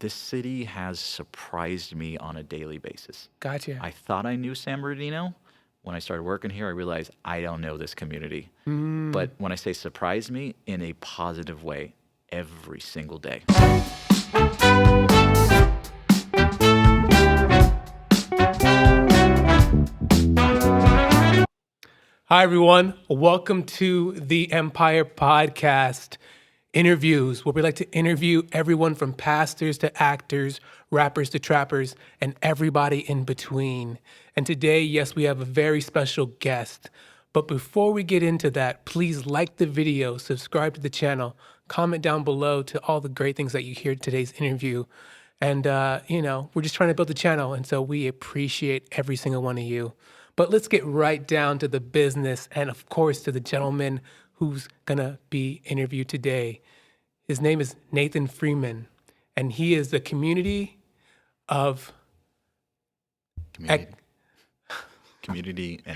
this city has surprised me on a daily basis. Gotcha. I thought I knew San Bernardino. When I started working here, I realized I don't know this community. But when I say surprised me, in a positive way, every single day. Hi, everyone. Welcome to the Empire Podcast interviews, where we like to interview everyone from pastors to actors, rappers to trappers, and everybody in between. And today, yes, we have a very special guest. But before we get into that, please like the video, subscribe to the channel, comment down below to all the great things that you hear in today's interview. And, we're just trying to build the channel. And so we appreciate every single one of you. But let's get right down to the business and, of course, to the gentleman who's going to be interviewed today. His name is Nathan Freeman, and he is the Community and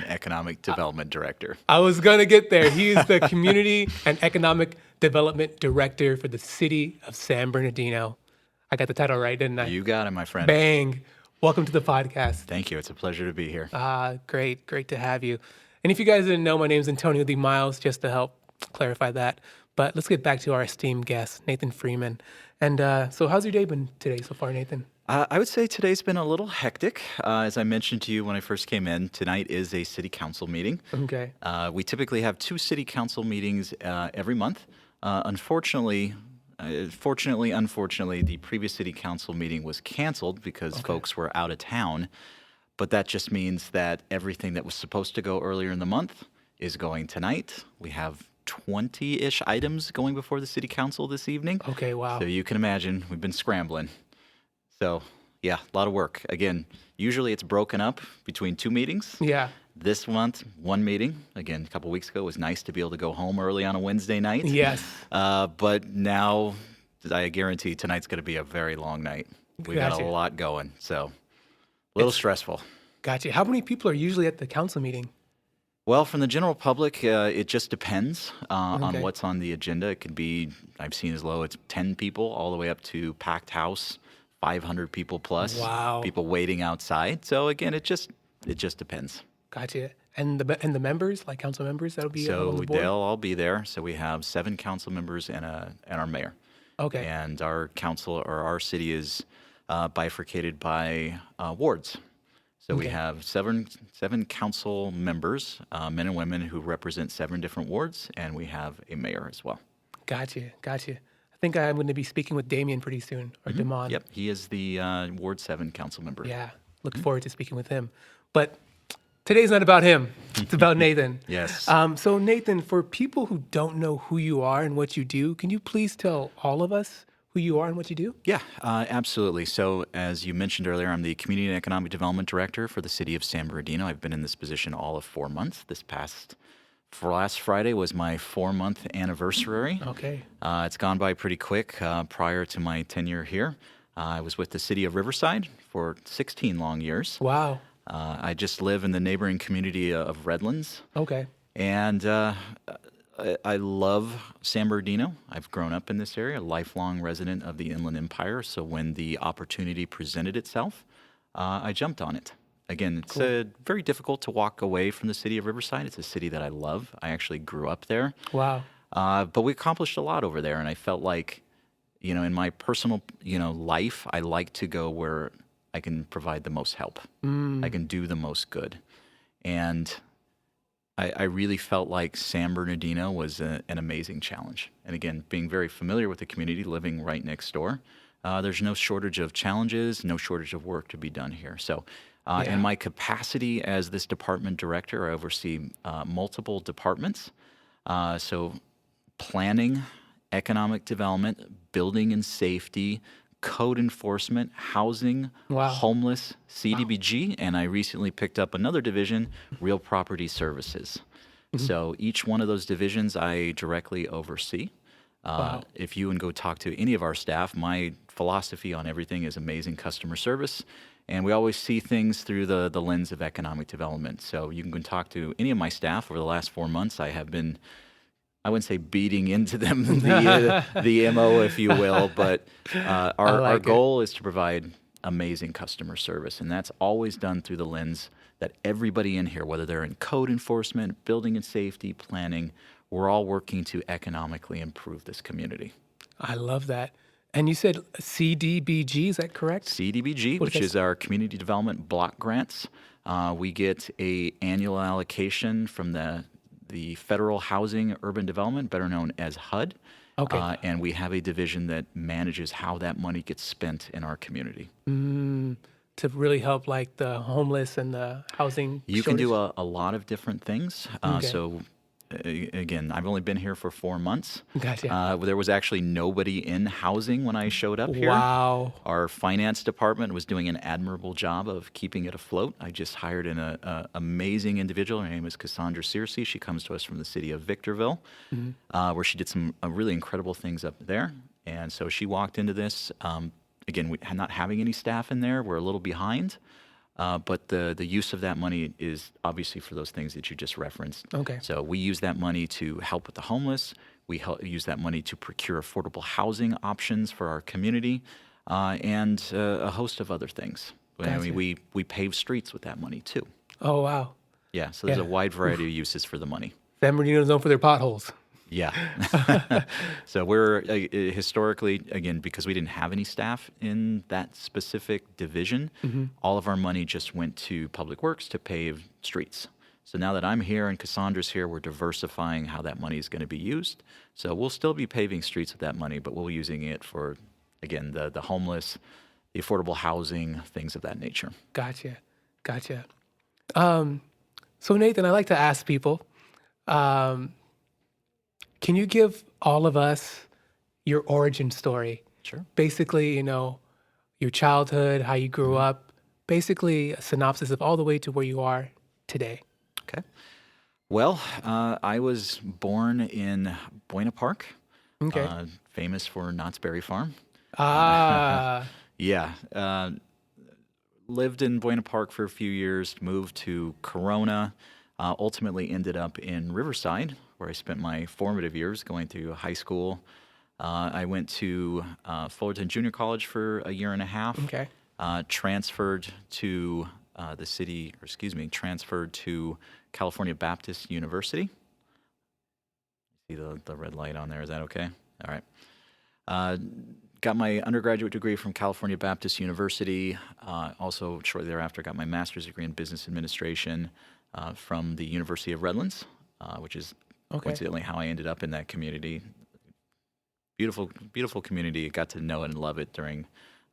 Economic Development Director. I was going to get there. He is the Community and Economic Development Director for the City of San Bernardino. I got the title right, didn't I? You got it, my friend. Bang. Welcome to the podcast. Thank you. It's a pleasure to be here. Great to have you. And if you guys didn't know, my name is Antonio D. Miles, just to help clarify that. But let's get back to our esteemed guest, Nathan Freeman. And so how's your day been today so far, Nathan? I would say today's been a little hectic. As I mentioned to you when I first came in, tonight is a city council meeting. Okay. We typically have 2 city council meetings every month. Unfortunately, the previous city council meeting was canceled because folks were out of town. But that just means that everything that was supposed to go earlier in the month is going tonight. We have 20-ish items going before the city council this evening. Okay, wow. So you can imagine we've been scrambling. So yeah, a lot of work. Again, usually it's broken up between 2 meetings. Yeah. This month, 1 meeting. Again, a couple weeks ago, it was nice to be able to go home early on a Wednesday night. Yes. But now, I guarantee tonight's going to be a very long night. We got a lot going, so a little stressful. Gotcha. How many people are usually at the council meeting? Well, from the general public, it just depends on what's on the agenda. It could be, I've seen as low as 10 people all the way up to packed house, 500 people plus. Wow. People waiting outside. So again, it just depends. Gotcha. And the members, like council members, that'll be on So the board? they'll all be there. So we have 7 council members and our mayor. Okay. And our council or our city is bifurcated by wards. So we have seven council members, men and women who represent 7 different wards, and we have a mayor as well. Gotcha. I think I'm going to be speaking with Damien pretty soon, or Damon. Yep, he is the Ward 7 council member. Yeah, look forward to speaking with him. But today's not about him. It's about Nathan. Yes. So Nathan, for people who don't know who you are and what you do, can you please tell all of us who you are and what you do? Yeah, absolutely. So as you mentioned earlier, I'm the Community and Economic Development Director for the City of San Bernardino. I've been in this position all of 4 months. Last Friday was my 4-month anniversary. Okay. It's gone by pretty quick. Prior to my tenure here, I was with the City of Riverside for 16 long years. Wow. I just live in the neighboring community of Redlands. Okay. And I love San Bernardino. I've grown up in this area, a lifelong resident of the Inland Empire. So when the opportunity presented itself, I jumped on it. Again, it's very difficult to walk away from the city of Riverside. It's a city that I love. I actually grew up there. Wow. But we accomplished a lot over there. And I felt like, in my personal, life, I like to go where I can provide the most help. I can do the most good. And I really felt like San Bernardino was an amazing challenge. And again, being very familiar with the community, living right next door, there's no shortage of challenges, no shortage of work to be done here. So in my capacity as this department director, I oversee multiple departments. So planning, economic development, building and safety, code enforcement, housing, homeless, CDBG, and I recently picked up another division, real property services. So each one of those divisions I directly oversee. If you go talk to any of our staff, my philosophy on everything is amazing customer service, and we always see things through the lens of economic development. So you can go talk to any of my staff. Over the last 4 months, I have been I wouldn't say beating into them the MO, if you will, but our goal is to provide amazing customer service, and that's always done through the lens that everybody in here, whether they're in code enforcement, building and safety, planning, we're all working to economically improve this community. I love that. And you said CDBG, is that correct? CDBG, which is our Community Development Block Grants. We get a annual allocation from the Federal Housing Urban Development, better known as HUD. Okay. And we have a division that manages how that money gets spent in our community. To really help like the homeless and the housing You shortage? can do a lot of different things. So again, I've only been here for 4 months. Gotcha. There was actually nobody in housing when I showed up here. Wow. Our finance department was doing an admirable job of keeping it afloat. I just hired an amazing individual. Her name is Cassandra Searcy. She comes to us from the city of Victorville, where she did some really incredible things up there. And so she walked into this. Again, we not having any staff in there, we're a little behind. But the use of that money is obviously for those things that you just referenced. Okay. So we use that money to help with the homeless. We use that money to procure affordable housing options for our community, and a host of other things. I Gotcha. mean, we pave streets with that money too. Oh, wow. Yeah, so there's Yeah. a wide variety of uses for the money. San Bernardino is known for their potholes. Yeah. So we're historically, again, because we didn't have any staff in that specific division, all of our money just went to public works to pave streets. So now that I'm here and Cassandra's here, we're diversifying how that money is going to be used. So we'll still be paving streets with that money, but we'll be using it for, again, the homeless, the affordable housing, things of that nature. Gotcha. So Nathan, I like to ask people, can you give all of us your origin story? Sure. Basically, your childhood, how you grew up, basically a synopsis of all the way to where you are today. Okay. Well, I was born in Buena Park, Okay. famous for Knott's Berry Farm. Yeah. Lived in Buena Park for a few years, moved to Corona, ultimately ended up in Riverside, where I spent my formative years going through high school. I went to Fullerton Junior College for a year and a half. Okay. Transferred to transferred to California Baptist University. See the red light on there, is that okay? All right. Got my undergraduate degree from California Baptist University. Also, shortly thereafter, got my master's degree in business administration from the University of Redlands, which is coincidentally how I ended up in that community. Beautiful, beautiful community. Got to know it and love it during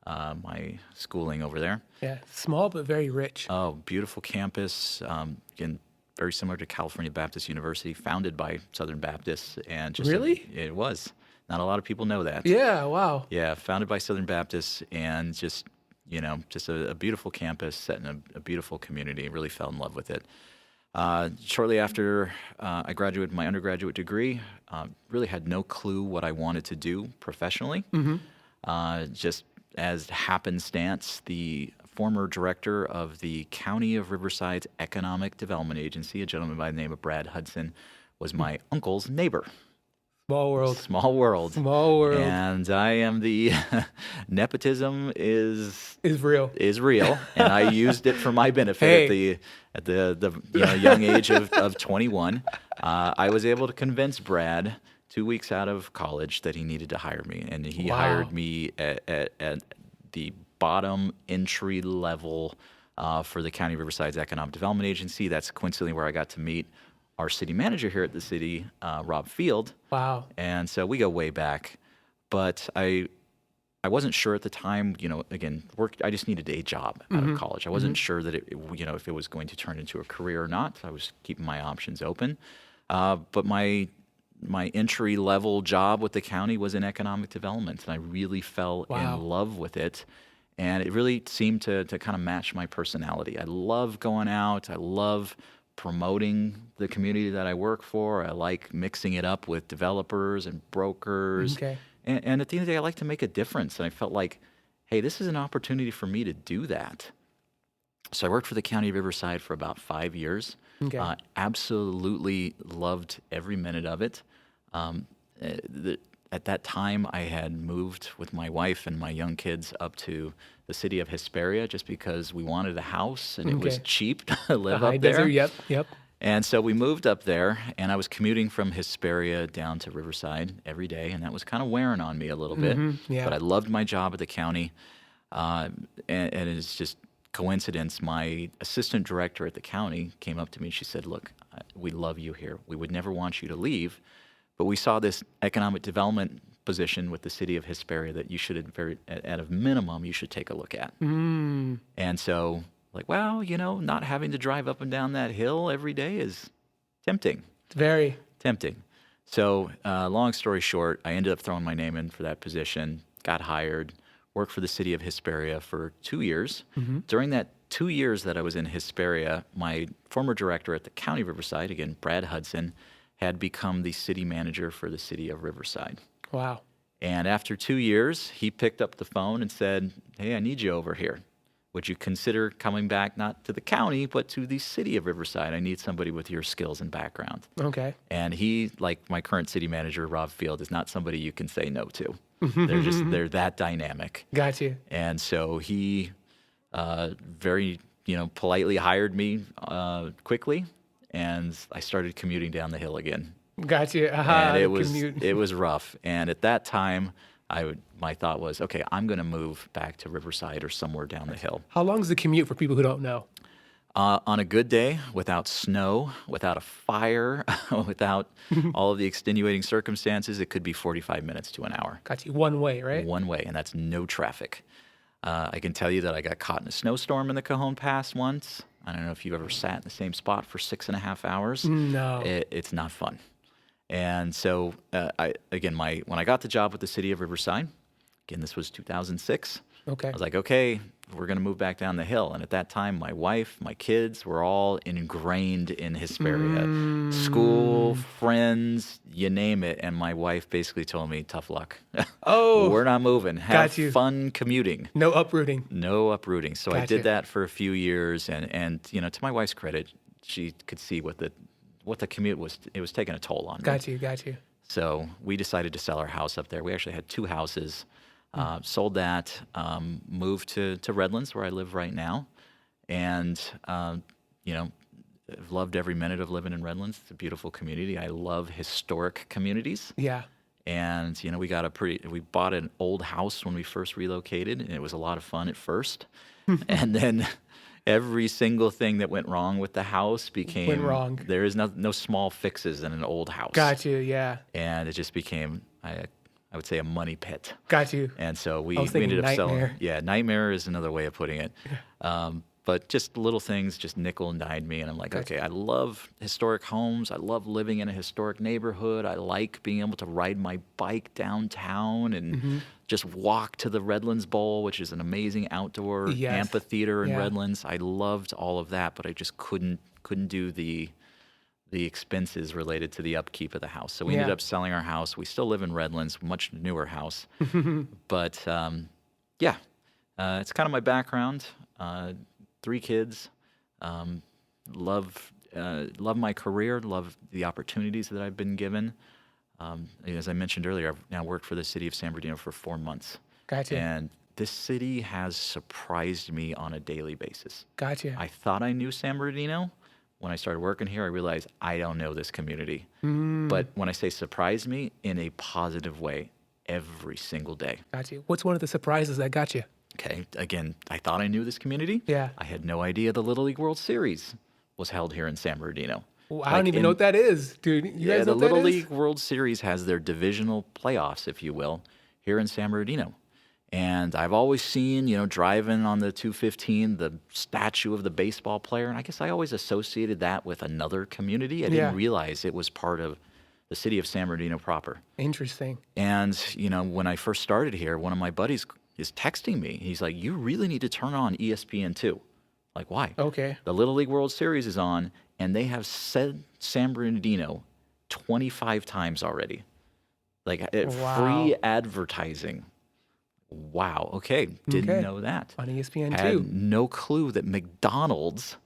my schooling over there. Yeah, small but very rich. Oh, beautiful campus. Again, very similar to California Baptist University, founded by Southern Baptists, and just Really? It was. Not a lot of people know that. Yeah, wow. Yeah, founded by Southern Baptists, and just a beautiful campus set in a beautiful community. Really fell in love with it. Shortly after I graduated my undergraduate degree, really had no clue what I wanted to do professionally. Just as happenstance, the former director of the County of Riverside's Economic Development Agency, a gentleman by the name of Brad Hudson, was my uncle's neighbor. Small world. Small world. Small world. And I am the nepotism is real. And I used it for my benefit at the young age of 21. I was able to convince Brad 2 weeks out of college that he needed to hire me, and he hired me at the bottom entry level for the County of Riverside's Economic Development Agency. That's coincidentally where I got to meet our city manager here at the city, Rob Field. Wow. And so we go way back, but I wasn't sure at the time, again, I just needed a job out of college. I wasn't sure that if it was going to turn into a career or not. I was keeping my options open. But my entry level job with the county was in economic development, and I really fell in love with it. And it really seemed to kind of match my personality. I love going out. I love promoting the community that I work for. I like mixing it up with developers and brokers. Okay. And at the end of the day, I like to make a difference. And I felt like, hey, this is an opportunity for me to do that. So I worked for the County of Riverside for about 5 years. Okay. Absolutely loved every minute of it. At that time, I had moved with my wife and my young kids up to the city of Hesperia just because we wanted a house and it was Okay. cheap to The live high up there. desert. Yep. And so we moved up there, and I was commuting from Hesperia down to Riverside every day, and that was kind of wearing on me a little bit. Yeah. But I loved my job at the county, and it's just coincidence. My assistant director at the county came up to me and she said, "Look, we love you here. We would never want you to leave, but we saw this economic development position with the city of Hesperia that you should, at a minimum, you should take a look at." And so, like, well, not having to drive up and down that hill every day is tempting. It's very. Tempting. So, long story short, I ended up throwing my name in for that position, got hired, worked for the city of Hesperia for 2 years. During that 2 years that I was in Hesperia, my former director at the county of Riverside, again, Brad Hudson, had become the city manager for the city of Riverside. Wow. And after 2 years, he picked up the phone and said, "Hey, I need you over here. Would you consider coming back not to the county, but to the city of Riverside? I need somebody with your skills and background." Okay. And he, like my current city manager, Rob Field, is not somebody you can say no to. They're that dynamic. Got you. And so he very, politely hired me quickly, and I started commuting down the hill again. Got you. And it was commute. it was rough. And at that time, my thought was, okay, I'm going to move back to Riverside or somewhere down the hill. How long is the commute for people who don't know? On a good day, without snow, without a fire, without all of the extenuating circumstances, it could be 45 minutes to an hour. Got you. One way, right? One way, and that's no traffic. I can tell you that I got caught in a snowstorm in the Cajon Pass once. I don't know if you've ever sat in the same spot for 6.5 hours. No. It's not fun. And so, when I got the job with the city of Riverside, again, this was 2006. Okay. I was like, okay, we're going to move back down the hill. And at that time, my wife, my kids were all ingrained in Hesperia. School, friends, you name it. And my wife basically told me, tough luck. Oh. We're not moving. Have Got you. fun commuting. No uprooting. No uprooting. So I Gotcha. did that for a few years. And to my wife's credit, she could see what the commute was. It was taking a toll on me. Got you. So we decided to sell our house up there. We actually had 2 houses. Sold that, moved to Redlands, where I live right now. And, I've loved every minute of living in Redlands. It's a beautiful community. I love historic communities. Yeah. And, we bought an old house when we first relocated, and it was a lot of fun at first. And then every single thing that went wrong with the house became... Went wrong. There is no small fixes in an old house. Got you. Yeah. And it just became... I would say a money pit. Got you. And so we was thinking ended up selling. nightmare. Yeah, nightmare is another way of putting it. But just little things just nickel and dined me. And I'm like, Gotcha. okay, I love historic homes. I love living in a historic neighborhood. I like being able to ride my bike downtown and just walk to the Redlands Bowl, which is an amazing outdoor Yes. amphitheater in Yeah. Redlands. I loved all of that, but I just couldn't do the expenses related to the upkeep of the house. So we ended Yeah. up selling our house. We still live in Redlands, much newer house. But it's kind of my background. 3 kids. Love my career. Love the opportunities that I've been given. As I mentioned earlier, I've now worked for the city of San Bernardino for 4 months. Gotcha. And this city has surprised me on a daily basis. Gotcha. I thought I knew San Bernardino. When I started working here, I realized I don't know this community. But when I say surprised me, in a positive way, every single day. Got you. What's one of the surprises that got you? Okay, again, I thought I knew this community. Yeah. I had no idea the Little League World Series was held here in San Bernardino. Well, I don't even know what that is, dude. You Yeah, guys the know what that Little is? League World Series has their divisional playoffs, if you will, here in San Bernardino. And I've always seen, driving on the 215, the statue of the baseball player. And I guess I always associated that with another community. I Yeah. didn't realize it was part of the city of San Bernardino proper. Interesting. And, when I first started here, one of my buddies is texting me. He's like, you really need to turn on ESPN2. Like, why? Okay. The Little League World Series is on, and they have said San Bernardino 25 times already. Like, Wow. free advertising. Wow. Okay. Didn't Okay. know that. On ESPN2. Had no clue that McDonald's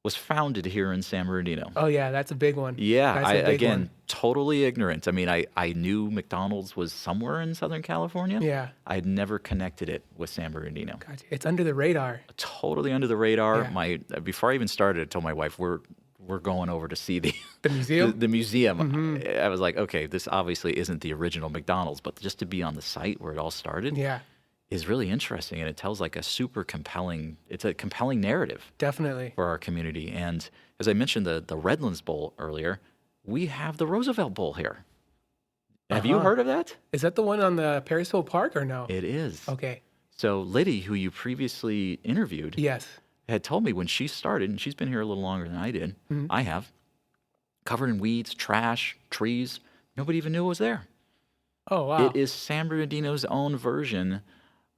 was founded here in San Bernardino. Oh yeah, that's a big one. Yeah, That's a big one. totally ignorant. I mean, I knew McDonald's was somewhere in Southern California. Yeah. I'd never connected it with San Bernardino. Gotcha. It's under the radar. Totally under the radar. Yeah. Before I even started, I told my wife we're going over to see the The museum? the museum. I was like, okay, this obviously isn't the original McDonald's, but just to be on the site where it all started Yeah, is really interesting, and it tells like it's a compelling narrative definitely. for our community. And as I mentioned, the Redlands Bowl earlier, we have the Roosevelt Bowl here. Have you heard of that? Is that the one on the Carousel Park or no? It is. Okay. So Liddy, who you previously interviewed, Yes. had told me when she started, and she's been here a little longer than I did. I have, covered in weeds, trash, trees. Nobody even knew it was there. Oh wow. It is San Bernardino's own version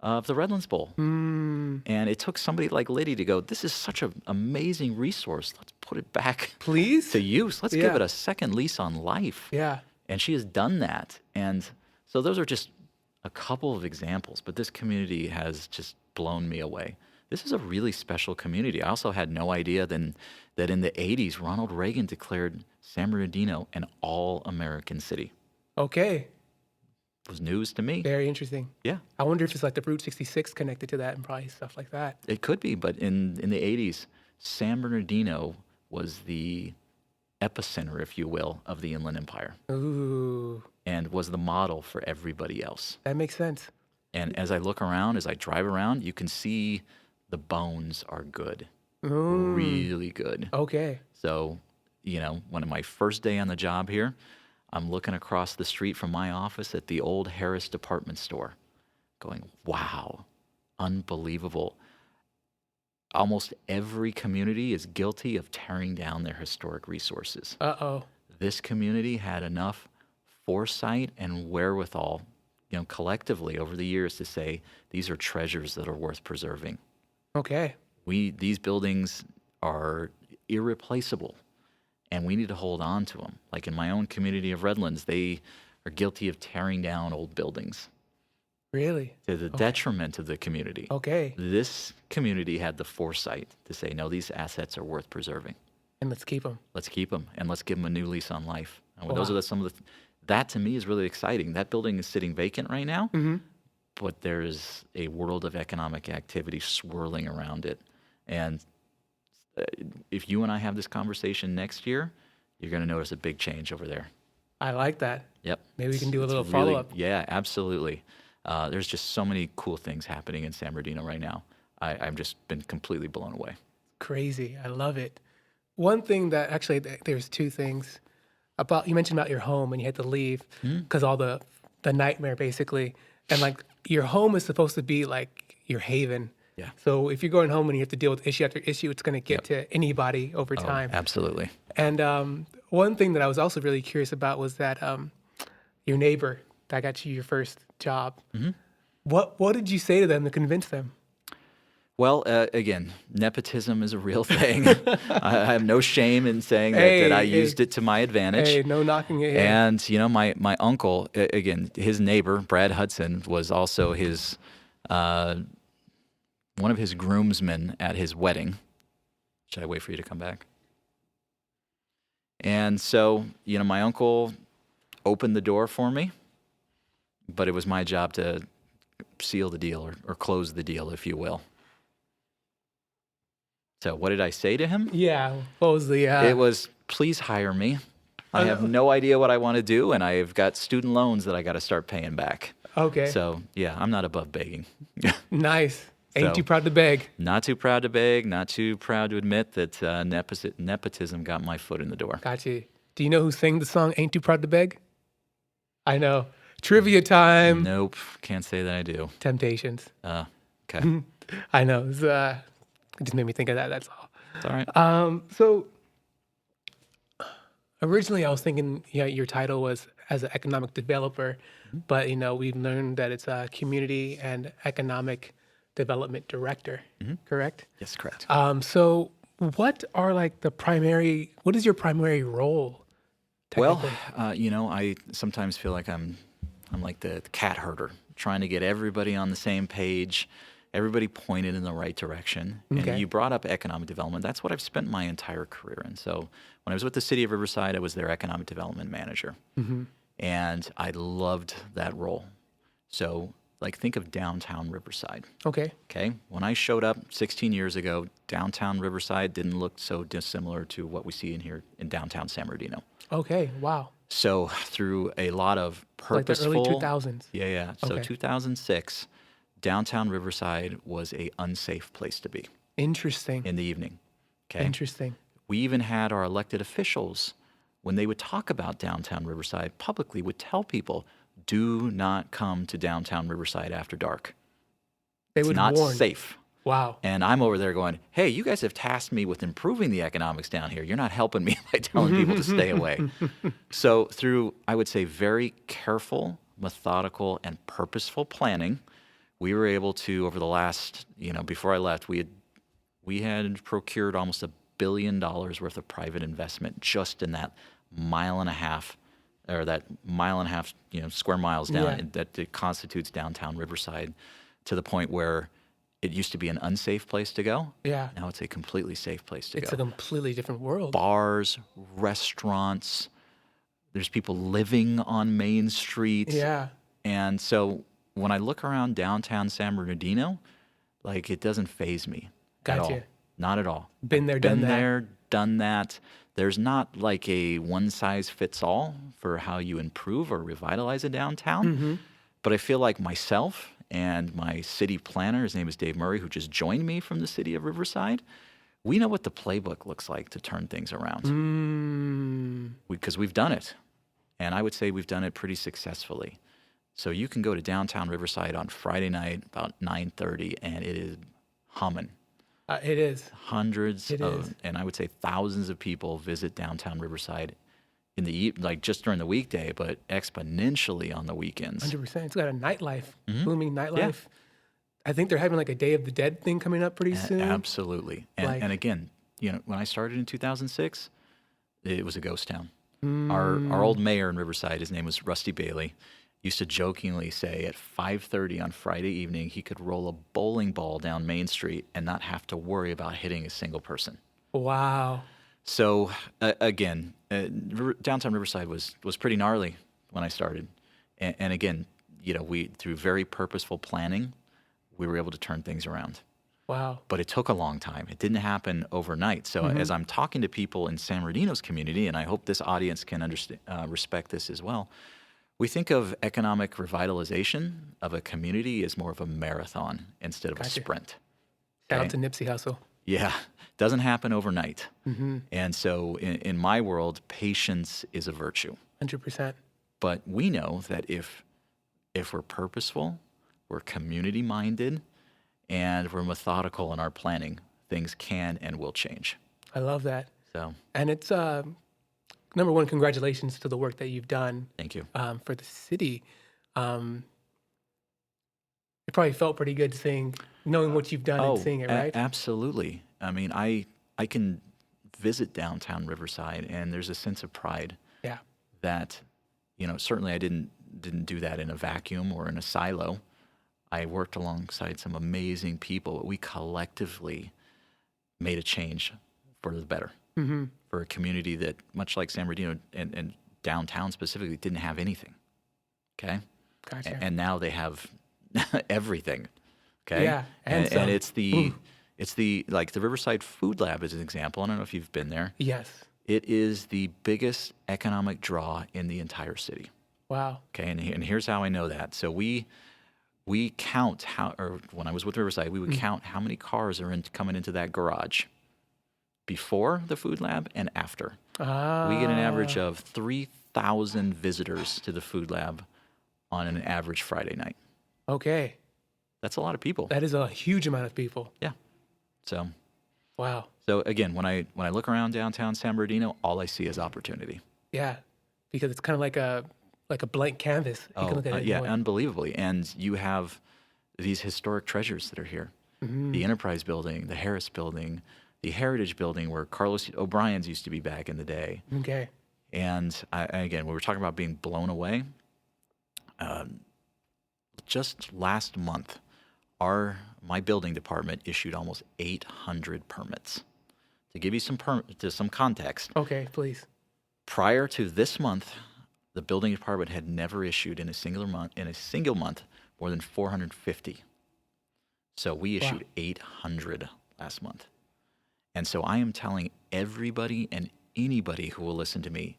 of the Redlands Bowl. And it took somebody like Liddy to go, this is such an amazing resource. Let's put it back Please? to use. Let's give Yeah. it a second lease on life. Yeah. And she has done that. And so those are just a couple of examples, but this community has just blown me away. This is a really special community. I also had no idea then that in the 80s, Ronald Reagan declared San Bernardino an all-American city. Okay. It was news to me. Very interesting. Yeah, I wonder if it's like the Route 66 connected to that and probably stuff like that. it could be, but in the 80s, San Bernardino was the epicenter, if you will, of the Inland Empire Ooh, and was the model for everybody else. that makes sense. And as I look around, as I drive around, you can see the bones are good, really good. Okay. So, when my first day on the job here, I'm looking across the street from my office at the old Harris department store going, wow, unbelievable. Almost every community is guilty of tearing down their historic resources. Uh-oh. This community had enough foresight and wherewithal, collectively over the years to say these are treasures that are worth preserving. Okay. These buildings are irreplaceable, and we need to hold on to them. Like in my own community of Redlands, they are guilty of tearing down old buildings Really? to the detriment of the community. Okay. This community had the foresight to say, no, these assets are worth preserving. And let's keep them. Let's keep them, and let's give them a new lease on life. And those Wow. are some of the. That to me is really exciting. That building is sitting vacant right now, but there's a world of economic activity swirling around it. And if you and I have this conversation next year, you're going to notice a big change over there. I like that. Yep. Maybe we can do a It's little really- follow-up. Yeah, absolutely. There's just so many cool things happening in San Bernardino right now. I've just been completely blown away. Crazy. I love it. One thing that actually, there's two things about, you mentioned about your home and you had to leave because all the nightmare basically. And like your home is supposed to be like your haven. Yeah. So if you're going home and you have to deal with issue after issue, it's going to get to anybody over time. Absolutely. And one thing that I was also really curious about was that your neighbor that got you your first job. What did you say to them to convince them? Well, again, nepotism is a real thing. I have no shame in saying that I used it to my advantage. Hey, no knocking it. And, my uncle, again, his neighbor, Brad Hudson, was also his one of his groomsmen at his wedding. Should I wait for you to come back? And so, my uncle opened the door for me, but it was my job to seal the deal or close the deal, if you will. So what did I say to him? Yeah. What was the? It was, please hire me. I have no idea what I want to do, and I've got student loans that I got to start paying back. Okay. So, yeah, I'm not above begging. Nice. Ain't So- too proud to beg. Not too proud to beg, not too proud to admit that nepotism got my foot in the door. Got you. Do you know who sang the song "Ain't Too Proud to Beg"? I know. Trivia time. Nope, can't say that I do. Temptations. Okay, I know. It just made me think of that. That's all. it's all right. So originally I was thinking, your title was as an economic developer, but we've learned that it's a community and economic development director, correct? Yes, correct. So what is your primary role? Well, technically? I sometimes feel like I'm like the cat herder, trying to get everybody on the same page Everybody pointed in the right direction. Okay. And you brought up economic development. That's what I've spent my entire career in. So when I was with the City of Riverside, I was their economic development manager. And I loved that role. So like think of downtown Riverside. Okay. Okay. When I showed up 16 years ago, downtown Riverside didn't look so dissimilar to what we see in here in downtown San Bernardino. Okay. Wow. So through a lot of Like the purposeful, early 2000s. yeah. So Okay. 2006, downtown Riverside was a unsafe place to be Interesting. in the evening. Okay. Interesting. We even had our elected officials, when they would talk about downtown Riverside publicly, would tell people, do not come to downtown Riverside after dark. They It's would not warn. safe. Wow. And I'm over there going, hey, you guys have tasked me with improving the economics down here. You're not helping me by telling people to stay away. So through, I would say, very careful, methodical, and purposeful planning, we were able to, over the last, before I left, we had procured almost $1 billion worth of private investment just in that mile and a half, square miles down that it constitutes downtown Riverside, to the point where it used to be an unsafe place to go. Yeah. Now it's a completely safe place to It's go. a completely different world. Bars, restaurants, there's people living on Main Street. Yeah. And so when I look around downtown San Bernardino, like it doesn't faze me at all. Gotcha. Not at all. Been there, done Been that. there, done that. There's not like a one size fits all for how you improve or revitalize a downtown. But I feel like myself and my city planner, his name is Dave Murray, who just joined me from the city of Riverside, we know what the playbook looks like to turn things around. Because we've done it. And I would say we've done it pretty successfully. So you can go to downtown Riverside on Friday night about 9:30, and it is humming. It is. Hundreds It of, is. and I would say thousands of people visit downtown Riverside in like just during the weekday, but exponentially on the weekends. 100%. It's got a nightlife, booming nightlife. I think they're having like a Day of the Dead thing coming up pretty soon. Absolutely. And, Like- and again, when I started in 2006, it was a ghost town. Our old mayor in Riverside, his name was Rusty Bailey, used to jokingly say at 5:30 on Friday evening, he could roll a bowling ball down Main Street and not have to worry about hitting a single person. Wow. So again, downtown Riverside was pretty gnarly when I started. And again, we, through very purposeful planning, we were able to turn things around. Wow. But it took a long time. It didn't happen overnight. So as I'm talking to people in San Bernardino's community, and I hope this audience can respect this as well, we think of economic revitalization of a community as more of a marathon instead of a Gotcha. sprint. Shout Okay. out to Nipsey Hussle. Yeah, doesn't happen overnight. And so in my world, patience is a virtue. 100%. But we know that if we're purposeful, we're community minded, and we're methodical in our planning, things can and will change. I love that. So And it's, number one, congratulations to the work that you've done thank you. for the city. It probably felt pretty good knowing what you've done and seeing it, right? Absolutely. I mean, I can visit downtown Riverside, and there's a sense of pride Yeah. that, certainly I didn't do that in a vacuum or in a silo. I worked alongside some amazing people, but we collectively made a change for the better, for a community that, much like San Bernardino and downtown specifically, didn't have anything. Okay. Gotcha. And now they have everything. Okay. Yeah, and some. and it's the like the Riverside Food Lab is an example. I don't know if you've been there. Yes. It is the biggest economic draw in the entire city. Wow. Okay. And here's how I know that. So we count when I was with Riverside, we would count how many cars are coming into that garage before the food lab and after. We get an average of 3,000 visitors to the food lab on an average Friday night. Okay. That's a lot of people. That is a huge amount of people. Yeah. So Wow. again, when I look around downtown San Bernardino, all I see is opportunity. Yeah. Because it's kind of like a blank canvas. You can look at it Yeah, anyway. unbelievably. And you have these historic treasures that are here. The Enterprise Building, the Harris Building, the Heritage Building where Carlos O'Brien's used to be back in the day. Okay. And again, when we're talking about being blown away, just last month, my building department issued almost 800 permits. To give you some context, Okay, please. prior to this month, the building department had never issued in a single month more than 450. So we issued Wow. 800 last month. And so I am telling everybody and anybody who will listen to me,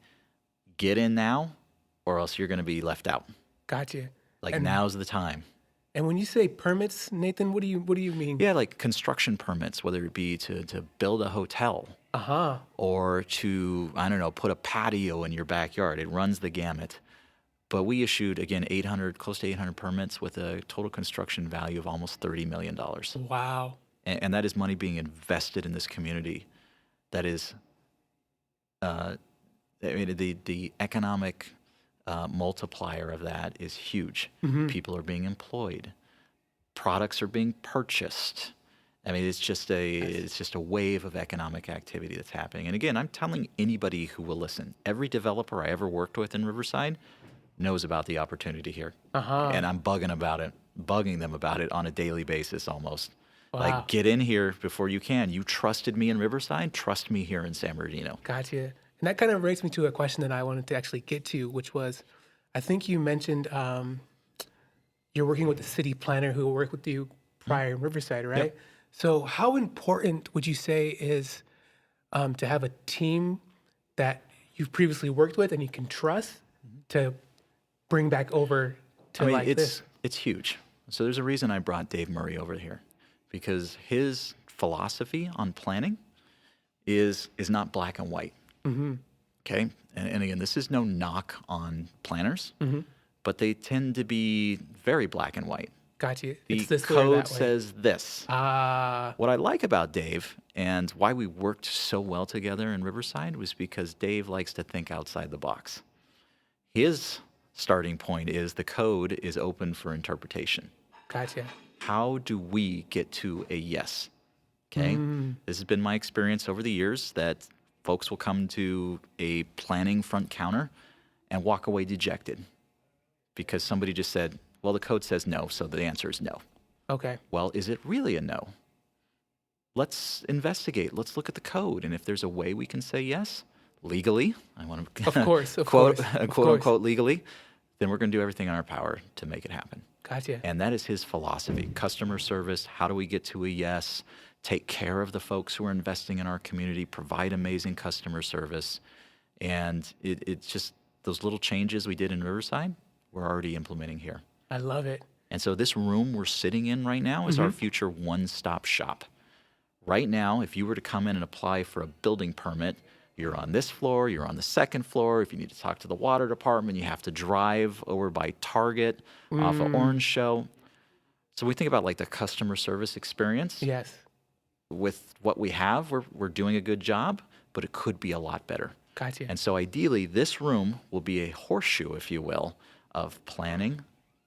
get in now or else you're going to be left out. Gotcha. Like, And now's the time. and when you say permits, Nathan, what do you mean? Yeah, like construction permits, whether it be to build a hotel Uh-huh. or to, I don't know, put a patio in your backyard. It runs the gamut. But we issued, again, close to 800 permits with a total construction value of almost $30 million. Wow. And that is money being invested in this community. That is, I mean, the economic multiplier of that is huge. People are being employed. Products are being purchased. I mean, it's just a wave of economic activity that's happening. And again, I'm telling anybody who will listen, every developer I ever worked with in Riverside knows about the opportunity here. Uh-huh. And I'm bugging them about it on a daily basis almost. Wow. Like, get in here before you can. You trusted me in Riverside, trust me here in San Bernardino. Gotcha. And that kind of brings me to a question that I wanted to actually get to, which was, I think you mentioned you're working with the city planner who worked with you prior in Riverside, right? Yep. So how important would you say is to have a team that you've previously worked with and you can trust to bring back over to this? It's huge. So there's a reason I brought Dave Murray over here, because his philosophy on planning is not black and white. Okay, and again, this is no knock on planners, but they tend to be very black and white. Gotcha. The It's this way or code that way. says this. Ah, What I like about Dave and why we worked so well together in Riverside was because Dave likes to think outside the box. His starting point is the code is open for interpretation. gotcha. How do we get to a yes? Okay. This has been my experience over the years that folks will come to a planning front counter and walk away dejected because somebody just said, well, the code says no, so the answer is no. Okay. Well, is it really a no? Let's investigate. Let's look at the code. And if there's a way we can say yes, legally, I want to Of course, of quote, course, of quote course. unquote legally, then we're going to do everything in our power to make it happen. Gotcha. And that is his philosophy. Customer service, how do we get to a yes? Take care of the folks who are investing in our community, provide amazing customer service. And it's just those little changes we did in Riverside, we're already implementing here. I love it. And so this room we're sitting in right now is our future one-stop shop. Right now, if you were to come in and apply for a building permit, you're on this floor, you're on the second floor. If you need to talk to the water department, you have to drive over by Target off of Orange Show. So we think about like the customer service experience. Yes. With what we have, we're doing a good job, but it could be a lot better. Gotcha. And so ideally, this room will be a horseshoe, if you will, of planning,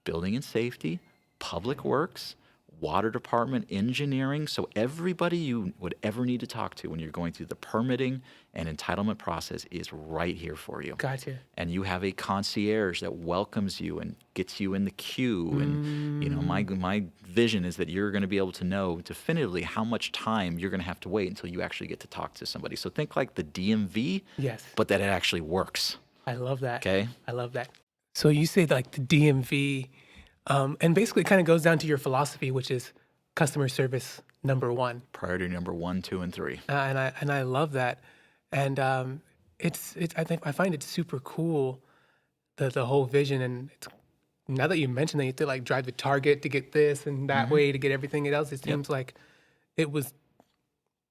building and safety, public works, water department, engineering. So everybody you would ever need to talk to when you're going through the permitting and entitlement process is right here for you. Gotcha. And you have a concierge that welcomes you and gets you in the queue. And, you know, my vision is that you're going to be able to know definitively how much time you're going to have to wait until you actually get to talk to somebody. So think like the DMV, Yes. but that it actually works. I love that. Okay. I love that. So you say like the DMV, and basically it kind of goes down to your philosophy, which is customer service number one. Priority number 1, 2, and 3. And I love that. And I find it super cool, the whole vision. And it's, now that you mentioned that you have to like drive to Target to get this and that way to get everything else, it seems like it was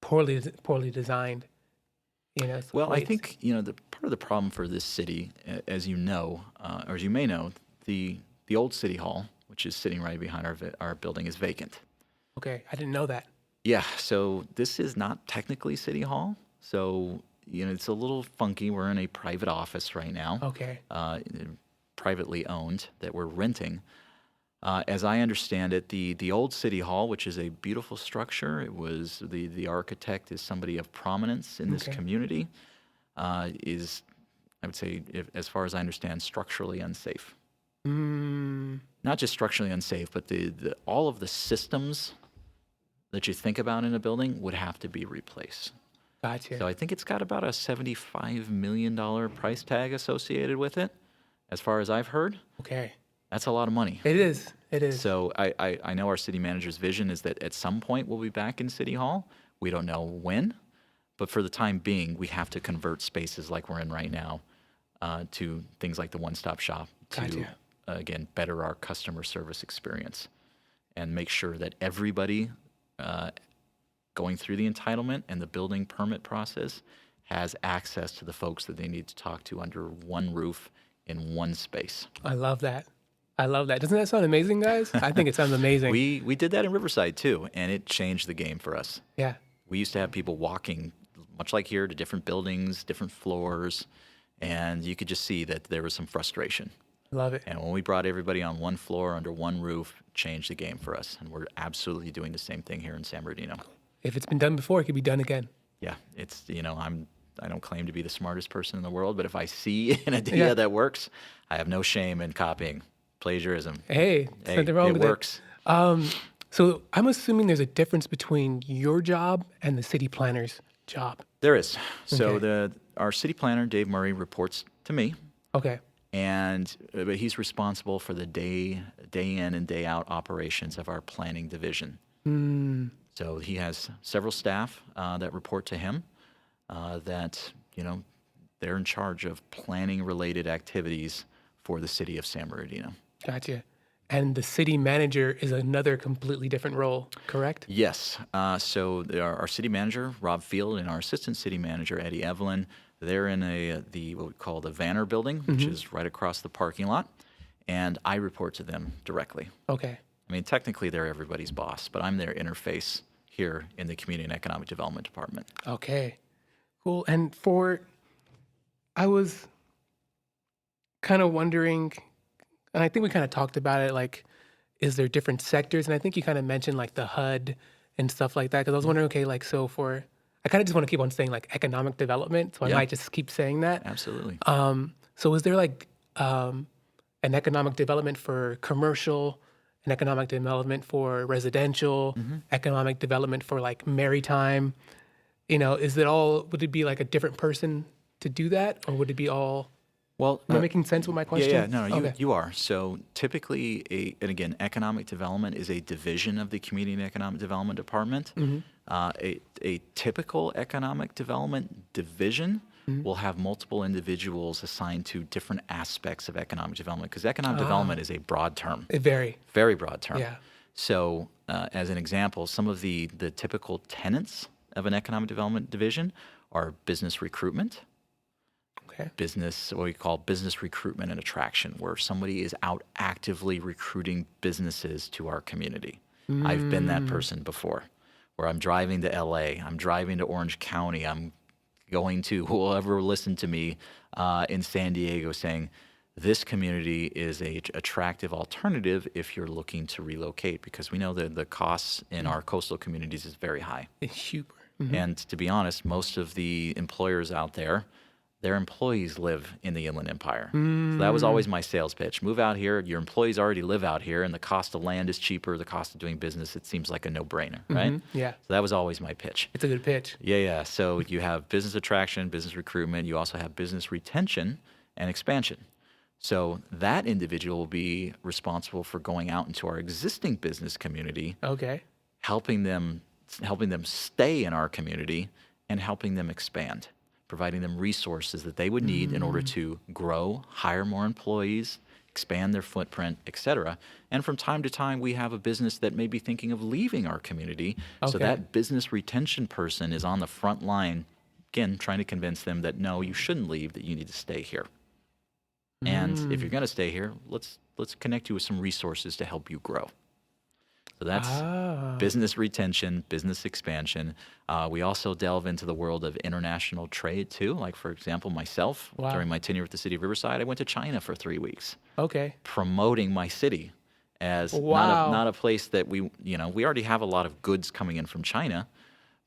poorly designed. You know. It's Well, I ways. think, you know, the part of the problem for this city, as you know, or as you may know, the old city hall, which is sitting right behind our building, is vacant. Okay, I didn't know that. Yeah, so this is not technically city hall. So, you know, it's a little funky. We're in a private office right now, Okay. privately owned, that we're renting. As I understand it, the old city hall, which is a beautiful structure, it was the architect is somebody of prominence in this Okay. community, is, I would say, as far as I understand, structurally unsafe. Not just structurally unsafe, but all of the systems that you think about in a building would have to be replaced. Gotcha. So I think it's got about a $75 million price tag associated with it, as far as I've heard. Okay. That's a lot of money. It is. It is. So I know our city manager's vision is that at some point we'll be back in City Hall. We don't know when, but for the time being, we have to convert spaces like we're in right now to things like the one-stop shop to, Gotcha. Again, better our customer service experience and make sure that everybody going through the entitlement and the building permit process has access to the folks that they need to talk to under one roof in one space. I love that. I love that. Doesn't that sound amazing, guys? I think it sounds amazing. We did that in Riverside too, and it changed the game for us. Yeah. We used to have people walking, much like here, to different buildings, different floors, and you could just see that there was some frustration. Love it. And when we brought everybody on one floor under one roof, it changed the game for us. And we're absolutely doing the same thing here in San Bernardino. If it's been done before, it could be done again. Yeah, it's, I don't claim to be the smartest person in the world, but if I see an idea Yeah. that works, I have no shame in copying. Plagiarism. Hey, there's nothing wrong with works. it. So I'm assuming there's a difference between your job and the city planner's job. There is. So Okay. our city planner, Dave Murray, reports to me. Okay. But he's responsible for the day in and day out operations of our planning division. So he has several staff that report to him that they're in charge of planning related activities for the city of San Bernardino. Gotcha. And the city manager is another completely different role, correct? Yes. So our city manager, Rob Field, and our assistant city manager, Eddie Evelyn, they're in what we call the Vanner building, which is right across the parking lot. And I report to them directly. Okay. I mean, technically, they're everybody's boss, but I'm their interface here in the Community and Economic Development Department. Okay. Cool. And I was kind of wondering, and I think we kind of talked about it, like, is there different sectors? And I think you kind of mentioned like the HUD and stuff like that. Because I was wondering, okay, like, I kind of just want to keep on saying like economic development. So I Yeah. might just keep saying that. Absolutely. So is there like an economic development for commercial, an economic development for residential, economic development for like maritime? Would it be like a different person to do that? Or would it be all, Well, am I making sense with my question? Yeah, no, Okay. you are. So typically, and again, economic development is a division of the Community and Economic Development Department. A typical economic development division will have multiple individuals assigned to different aspects of economic development because economic development is a broad term, It vary. very broad term. Yeah. So, as an example, some of the typical tenets of an economic development division are business recruitment. Okay. What we call business recruitment and attraction, where somebody is out actively recruiting businesses to our community. I've been that person before, where I'm driving to LA, I'm driving to Orange County, I'm going to whoever listened to me in San Diego saying, this community is a attractive alternative if you're looking to relocate, because we know that the costs in our coastal communities is very high. It's super. And to be honest, most of the employers out there, their employees live in the Inland Empire. So that was always my sales pitch. Move out here. Your employees already live out here, and the cost of land is cheaper. The cost of doing business, it seems like a no-brainer, right? Yeah. So that was always my pitch. It's a good pitch. Yeah. So you have business attraction, business recruitment. You also have business retention and expansion. So that individual will be responsible for going out into our existing business community, Okay. helping them stay in our community, and helping them expand, providing them resources that they would need in order to grow, hire more employees, expand their footprint, et cetera. And from time to time, we have a business that may be thinking of leaving our community. So Okay. that business retention person is on the front line, again, trying to convince them that, no, you shouldn't leave, that you need to stay here. And if you're going to stay here, let's connect you with some resources to help you grow. So that's business retention, business expansion. We also delve into the world of international trade too. Like, for example, myself, Wow. during my tenure with the City of Riverside, I went to China for 3 weeks, Okay. promoting my city as Wow. not a place that we already have a lot of goods coming in from China.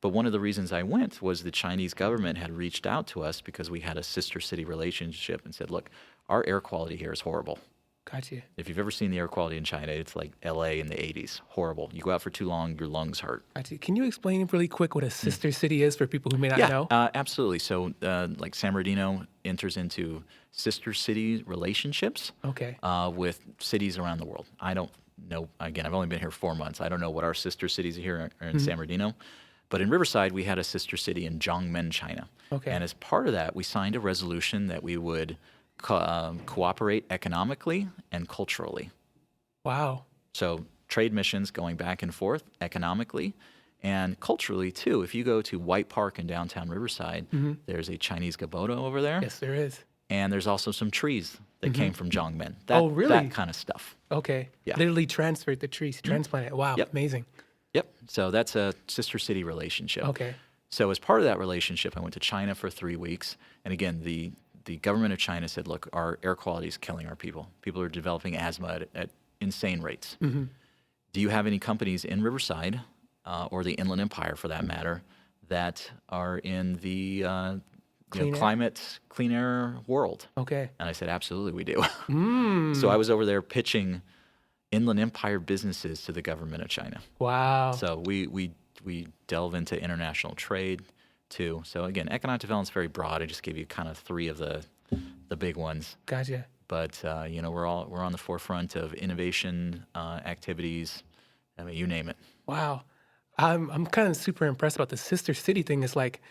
But one of the reasons I went was the Chinese government had reached out to us because we had a sister city relationship and said, look, our air quality here is horrible. We need to get you Gotcha. If you've ever seen the air quality in China, it's like LA in the 80s. Horrible. You go out for too long, your lungs hurt. Gotcha. Can you explain really quick what a sister city is for people who may not Yeah, know? absolutely. So, like San Bernardino enters into sister city relationships Okay. with cities around the world. I don't know. Again, I've only been here 4 months. I don't know what our sister cities here are in San Bernardino. But in Riverside, we had a sister city in Jiangmen, China. Okay. And as part of that, we signed a resolution that we would cooperate economically and culturally. Wow. So trade missions going back and forth economically and culturally too. If you go to White Park in downtown Riverside, there's a Chinese Gaboto over there. Yes, there is. And there's also some trees that came from Jiangmen. Oh, really? That kind of stuff. Okay. Yeah. Literally transferred the trees, transplanted. Wow. Yep. Amazing. Yep. So that's a sister city relationship. Okay. So as part of that relationship, I went to China for 3 weeks. And again, the government of China said, look, our air quality is killing our people. People are developing asthma at insane rates. Do you have any companies in Riverside or the Inland Empire, for that matter, that are in the clean air world? Okay. And I said, absolutely, we do. So I was over there pitching Inland Empire businesses to the government of China. Wow. So we delve into international trade too. So again, economic development is very broad. I just gave you kind of 3 of the big ones. Gotcha. But we're on the forefront of innovation activities. I mean, you name it. Wow. I'm kind of super impressed about the sister city thing. It's like,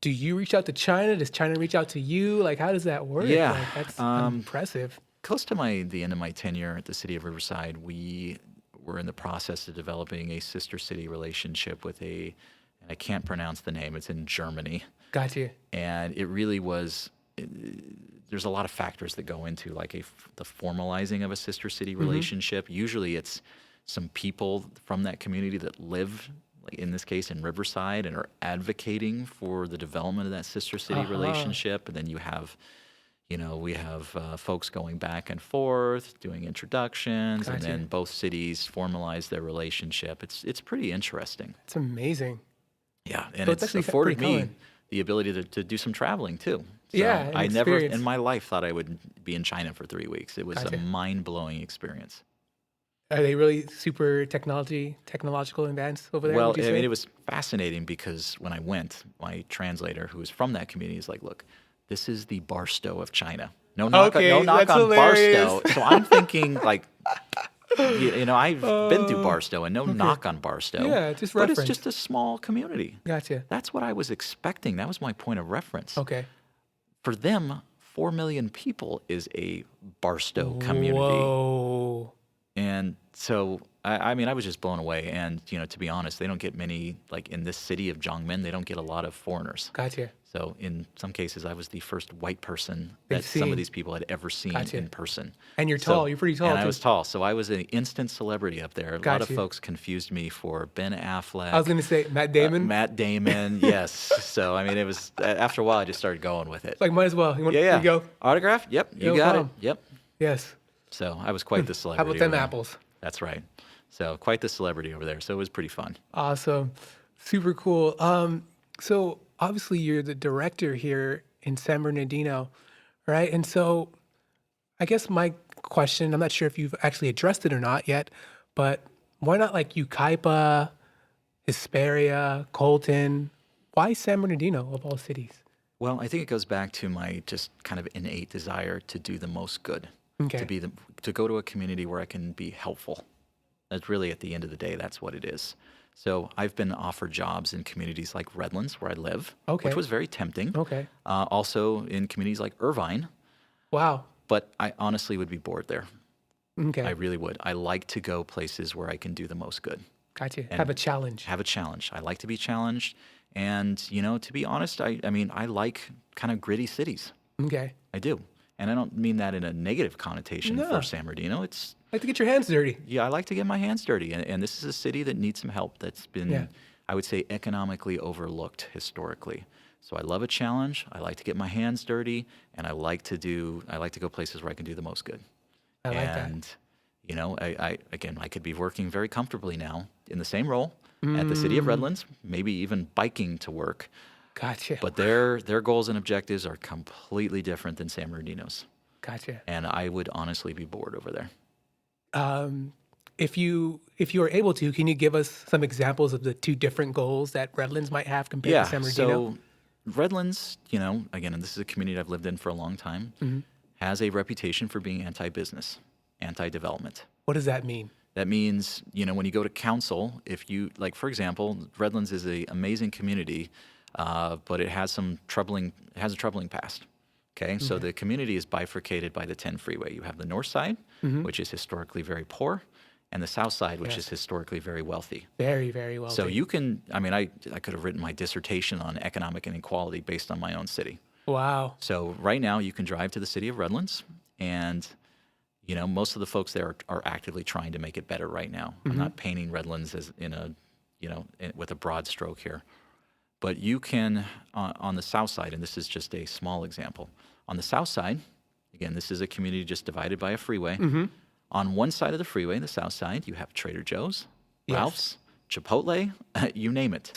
do you reach out to China? Does China reach out to you? Like, how does that work? Yeah. Like, that's impressive. Close to the end of my tenure at the City of Riverside, we were in the process of developing a sister city relationship with and I can't pronounce the name. It's in Germany. Gotcha. And it really was. There's a lot of factors that go into like the formalizing of a sister city relationship. Usually it's some people from that community that live, like in this case, in Riverside and are advocating for the development of that sister city relationship. And then you have, we have folks going back and forth, doing introductions, and then both cities formalize their relationship. It's pretty interesting. It's amazing. Yeah, and So it's actually afforded pretty me common. the ability to do some traveling too. So Yeah, an I never experience. in my life thought I would be in China for 3 weeks. It was Gotcha. a mind-blowing experience. Are they really super technological advanced over there? Well, would you I say? mean, it was fascinating because when I went, my translator, who was from that community, is like, "Look, this is the Barstow of China. No knock, Okay, no knock that's on hilarious. Barstow." So I'm thinking like, I've been through Barstow, and no knock on Barstow. Yeah, just but reference. it's just a small community. Gotcha. That's what I was expecting. That was my point of reference. Okay. For them, 4 million people is a Barstow community. Whoa. And so, I mean, I was just blown away. And, to be honest, they don't get many, like in this city of Jiangmen, they don't get a lot of foreigners. Gotcha. So in some cases, I was the first white person They've that some seen. of these people had ever seen Gotcha. in person. And you're So- tall. You're pretty tall, And I too. was tall. So I was an instant celebrity up there. A lot of Gotcha. folks confused me for Ben Affleck. I was going to say Matt Damon. Matt Damon, yes. So, I mean, it was, after a while, I just started going with it. Like, might as well. You want, Yeah, Here you go. Autograph? Yep, you No got problem. it. Yep. Yes. So I was quite the How celebrity. about them over there. apples? That's right. So quite the celebrity over there. So it was pretty fun. Awesome. Super cool. So obviously you're the director here in San Bernardino, right? And so I guess my question, I'm not sure if you've actually addressed it or not yet, but why not like Yucaipa, Hesperia, Colton? Why San Bernardino of all cities? Well, I think it goes back to my just kind of innate desire to do the most good. Okay. To go to a community where I can be helpful. That's really, at the end of the day, that's what it is. So I've been offered jobs in communities like Redlands, where I live, Okay. which was very tempting. Okay. Also in communities like Irvine, Wow. but I honestly would be bored there. Okay. I really would. I like to go places where I can do the most good. Gotcha. And Have a challenge. Have a challenge. I like to be challenged. And, to be honest, I mean, I like kind of gritty cities. Okay. I do. And I don't mean that in a negative connotation No. for San Bernardino. It's, Like to get your hands dirty. yeah, I like to get my hands dirty. And this is a city that needs some help that's been, Yeah. I would say, economically overlooked historically. So I love a challenge. I like to get my hands dirty. And I like to go places where I can do the most good. I like that. And, I could be working very comfortably now in the same role at the City of Redlands, maybe even biking to work. Gotcha. But their goals and objectives are completely different than San Bernardino's. Gotcha. And I would honestly be bored over there. If you are able to, can you give us some examples of the two different goals that Redlands might have compared to Yeah. San Bernardino? So Redlands, again, and this is a community I've lived in for a long time, has a reputation for being anti-business, anti-development. What does that mean? That means, when you go to council, if you, like, for example, Redlands is an amazing community, but it has a troubling past. Okay, so the community is bifurcated by the 10 freeway. You have the north side, which is historically very poor, and the south side, which is historically very wealthy. Very, very wealthy. So you can, I could have written my dissertation on economic inequality based on my own city. Wow. So right now you can drive to the city of Redlands, and most of the folks there are actively trying to make it better right now. I'm not painting Redlands as with a broad stroke here. But you can, on the south side, and this is just a small example, on the south side, again, this is a community just divided by a freeway. On one side of the freeway, the south side, you have Trader Joe's, Ralph's, Chipotle, you name it.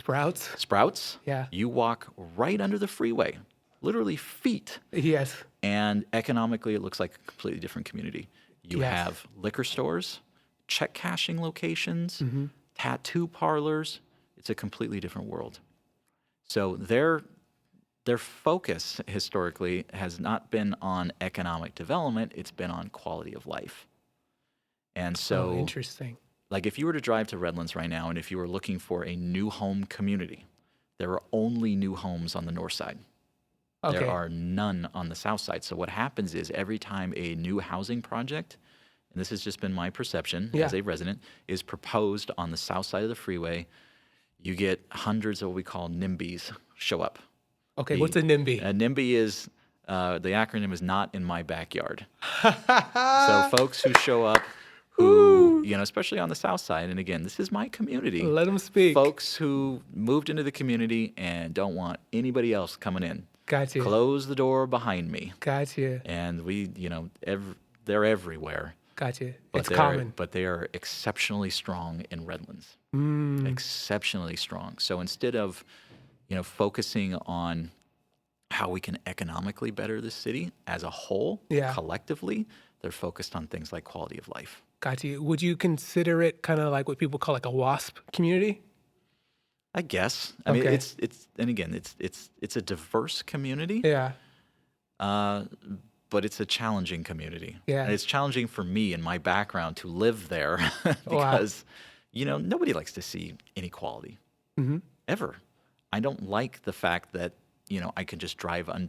Sprouts. Yeah. You walk right under the freeway, literally feet. Yes. And economically, it looks like a completely different community. You have liquor stores, check cashing locations, tattoo parlors. It's a completely different world. So their focus historically has not been on economic development, it's been on quality of life. And so interesting. Like if you were to drive to Redlands right now and if you were looking for a new home community, there are only new homes on the north side. Okay. There are none on the south side. So what happens is every time a new housing project, and this has just been my perception as a resident, is proposed on the south side of the freeway, you get hundreds of what we call NIMBYs show up. Okay, what's a NIMBY? A NIMBY is, the acronym is not in my backyard. So folks who show up who, especially on the south side, and again, this is my community. Let them speak. Folks who moved into the community and don't want anybody else coming in. Gotcha. Close the door behind me. Gotcha. And we, they're everywhere. Gotcha. But It's common. But they are exceptionally strong in Redlands. Exceptionally strong. So instead of, focusing on how we can economically better the city as a whole, collectively, they're focused on things like quality of life. Gotcha. Would you consider it kind of like what people call like a WASP community? I guess. I mean, it's and again, it's a diverse community. Yeah. But it's a challenging community. Yeah. And it's challenging for me and my background to live there because, nobody likes to see inequality ever. I don't like the fact that, I could just drive on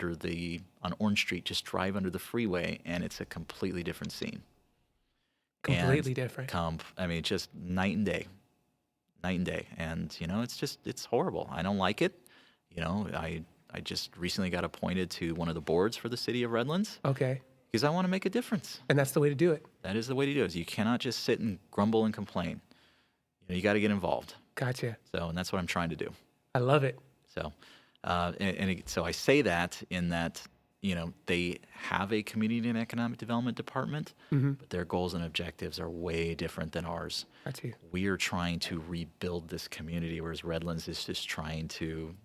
Orange Street, just drive under the freeway and it's a completely different scene. Completely different. Just night and day. And, it's horrible. I don't like it. I just recently got appointed to one of the boards for the city of Redlands. Okay. Because I want to make a difference. And that's the way to do it. That is the way to do it. You cannot just sit and grumble and complain. You got to get involved. Gotcha. And that's what I'm trying to do. I love it. So, so I say that in that, they have a community and economic development department, but their goals and objectives are way different than ours. Gotcha. We are trying to rebuild this community, whereas Redlands is just trying to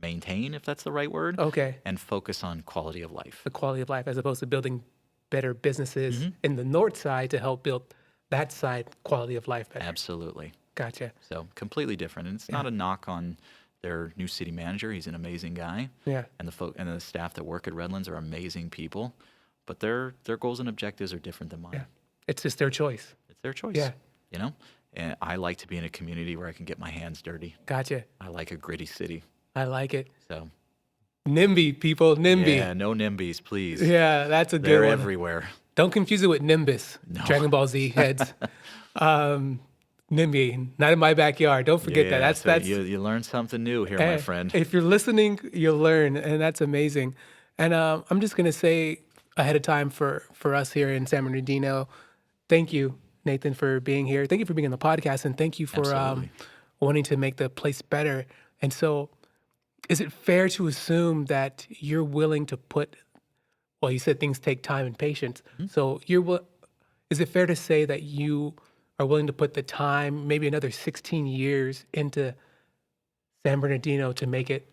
maintain, if that's the right word, and focus on quality of life. The quality of life, as opposed to building better businesses in the north side to help build that side quality of life better. Absolutely. Gotcha. So completely different. And it's not a knock on their new city manager. He's an amazing guy. Yeah. And the staff that work at Redlands are amazing people. But their goals and objectives are different than mine. Yeah. It's just their choice. It's their choice. Yeah. And I like to be in a community where I can get my hands dirty. Gotcha. I like a gritty city. I like it. So NIMBY, people, NIMBY. Yeah, no NIMBYs, please. Yeah, that's a good They're one. everywhere. Don't confuse it with Nimbus, No. Dragon Ball Z heads. NIMBY, not in my backyard. Don't forget that. That's you learn something new here, my friend. If you're listening, you'll learn, and that's amazing. And I'm just gonna say ahead of time for us here in San Bernardino, thank you, Nathan, for being here. Thank you for being on the podcast, and thank you for wanting to make the place better. And so, is it fair to assume that you're willing to put? Well, you said things take time and patience. So is it fair to say that you are willing to put the time, maybe another 16 years into San Bernardino to make it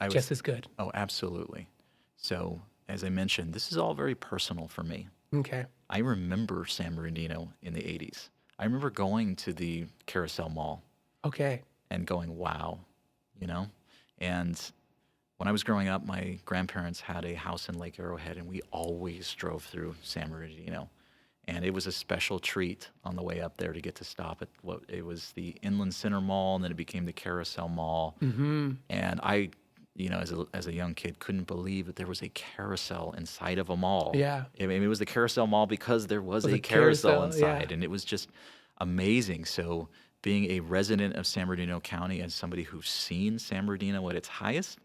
just as good? Oh, absolutely. So, as I mentioned, this is all very personal for me. Okay. I remember San Bernardino in the 80s. I remember going to the Carousel Mall Okay. and going, wow, you know? And when I was growing up, my grandparents had a house in Lake Arrowhead, and we always drove through San Bernardino. And it was a special treat on the way up there to get to stop at what it was the Inland Center Mall, and then it became the Carousel Mall. Mm-hmm. And I, as a young kid, couldn't believe that there was a carousel inside of a mall. Yeah. I mean, it was the Carousel Mall because there was Was a a carousel carousel, yeah. inside, and it was just amazing. So, being a resident of San Bernardino County and somebody who's seen San Bernardino at its highest,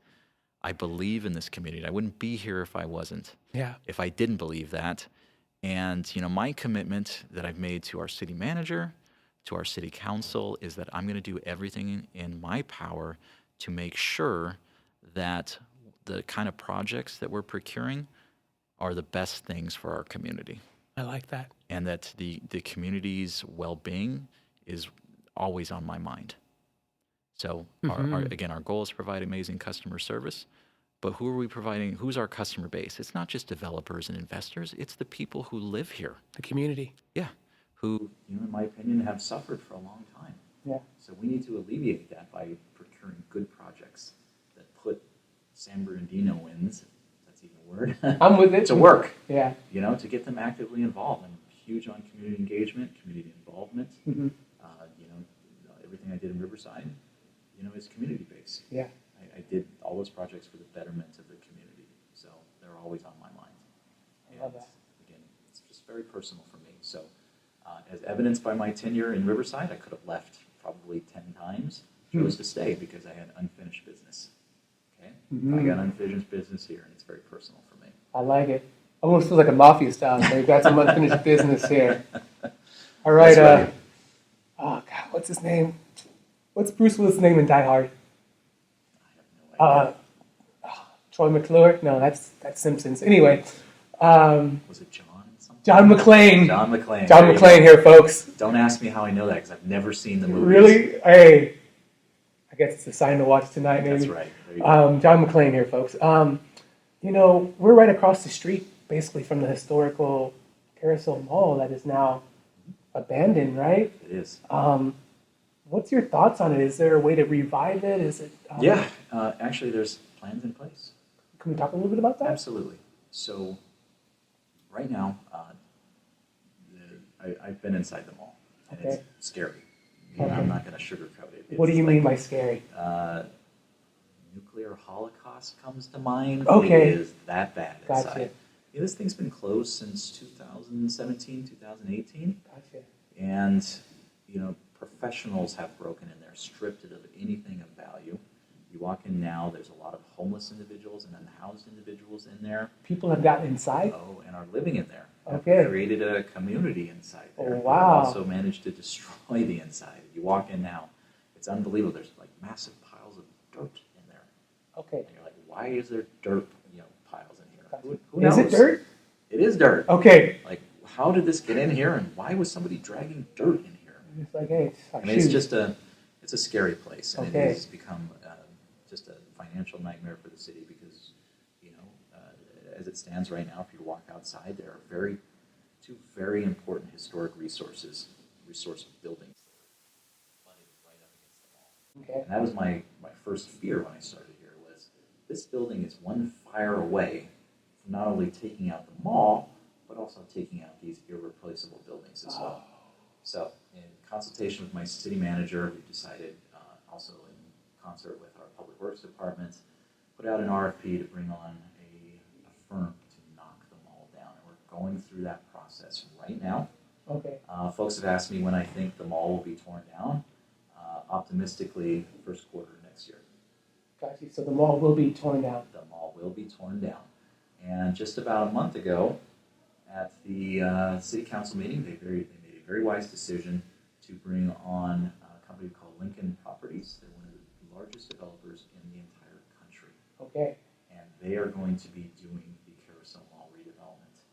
I believe in this community. I wouldn't be here if I wasn't, Yeah. if I didn't believe that. And, my commitment that I've made to our city manager, to our city council, is that I'm going to do everything in my power to make sure that the kind of projects that we're procuring are the best things for our community, I like that. and that the community's well-being is always on my mind. So again, our goal is to provide amazing customer service, but who are we providing? Who's our customer base? It's not just developers and investors. It's the people who live here. The community. Yeah. Who, in my opinion, have suffered for a long time. Yeah. So we need to alleviate that by procuring good projects that put San Bernardino wins, if that's even a word, I'm with it. to work, Yeah. to get them actively involved. I'm huge on community engagement, community involvement. Mm-hmm. Everything I did in Riverside, is community-based. Yeah. I did all those projects for the betterment of the community, so they're always on my mind. I love that. Again, it's just very personal for me. So, as evidenced by my tenure in Riverside, I could have left probably 10 times. Chose to stay because I had unfinished business. Okay, I got unfinished business here, and it's very personal for me. I like it. Almost feels like a mafia style. So you've got some unfinished business here. All right. That's right. Oh God, what's his name? What's Bruce Willis' name in Die Hard? I have no idea. Troy McClure? No, that's Simpsons. Anyway, Was it John? Something? John McClane. John McClane. John There you McClane go. here, folks. Don't ask me how I know that because I've never seen the movie. Really? Hey, I guess it's a sign to watch tonight, maybe. That's right. There you go. John McClane here, folks. We're right across the street, basically, from the historical Carousel Mall that is now abandoned, right? It is. What's your thoughts on it? Is there a way to revive it? Is it? Yeah. Actually, there's plans in place. Can we talk a little bit about that? Absolutely. So, right now, I've been inside the mall, and Okay. it's scary. Okay. I'm not going to sugarcoat it. What do It's you like, mean by scary? Nuclear holocaust comes to mind. Okay. It is that bad Gotcha. inside. This thing's been closed since 2017, 2018, Gotcha. and professionals have broken in there, stripped it of anything of value. You walk in now, there's a lot of homeless individuals and unhoused individuals in there. People have gotten inside? And are living in there. Okay. Have created a community inside there. Oh, wow. They've also managed to destroy the inside. You walk in now, it's unbelievable. There's like massive piles of dirt in there. Okay. And you're like, why is there dirt, piles in here? Gotcha. Who knows? Is it dirt? It is dirt. Okay. Like, how did this get in here, and why was somebody dragging dirt in here? It's like, hey, it's our I mean, it's shoes. just it's a scary place, and Okay. it has become just a financial nightmare for the city because, as it stands right now, if you walk outside, there are two very important historic resource buildings flooded right up against the mall. Okay. And that was my first fear when I started here was this building is one fire away from not only taking out the mall, but also taking out these irreplaceable buildings as well. So, in consultation with my city manager, we decided, also in concert with our public works department, put out an RFP to bring on a firm to knock the mall down. And we're going through that process right now. Okay. Folks have asked me when I think the mall will be torn down. Optimistically, first quarter next year. Gotcha. So the mall will be torn down. The mall will be torn down. And just about a month ago, at the city council meeting, they made a very wise decision to bring on a company called Lincoln Properties. They're one of the largest developers in the entire country. Okay. And they are going to be doing the Carousel Mall redevelopment.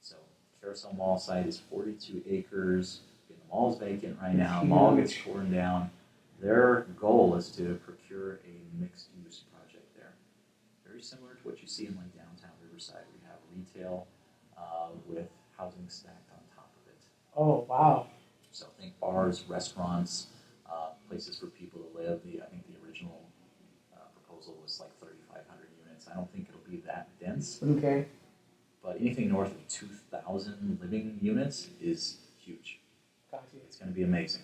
So Carousel Mall site is 42 acres. The mall's vacant right now. The mall gets torn down. Their goal is to procure a mixed-use project there. very similar to what you see in like downtown Riverside. We have retail with housing stacked on top of it. Oh, wow. So think bars, restaurants, places for people to live. I think the original proposal was like 3,500 units. I don't think it'll be that dense. Okay. But anything north of 2,000 living units is huge. Gotcha. It's going to be amazing.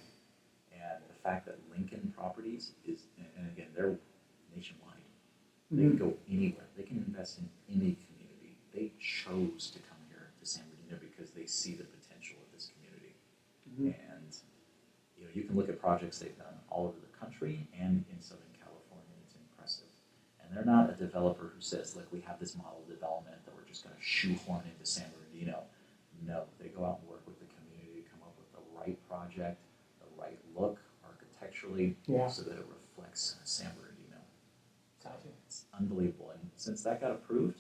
And the fact that Lincoln Properties is, and again, they're nationwide. They can go anywhere. They can invest in any community. They chose to come here to San Bernardino because they see the potential of this community. And you can look at projects they've done all over the country and in Southern California. It's impressive. And they're not a developer who says, look, we have this model development that we're just going to shoehorn into San Bernardino. No, they go out and work with the community to come up with the right project, the right look architecturally, so that it reflects San Bernardino. It's unbelievable. And since that got approved,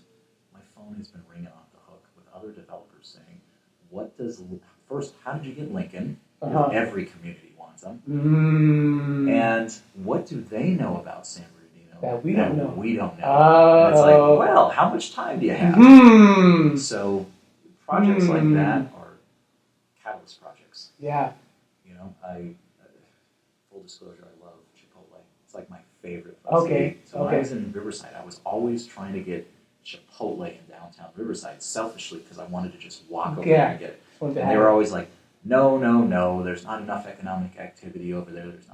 my phone has been ringing off the hook with other developers saying, first, how did you get Lincoln? Every community wants them. And what do they know about San Bernardino that we don't know? We don't know. And it's like, well, how much time do you have? So projects like that are catalyst projects. Yeah. Full disclosure, I love Chipotle. It's like my favorite place to eat. So when I was in Riverside, I was always trying to get Chipotle in downtown Riverside, selfishly, because I wanted to just walk over there and get it. And they were always like, no, there's not enough economic activity over there. There's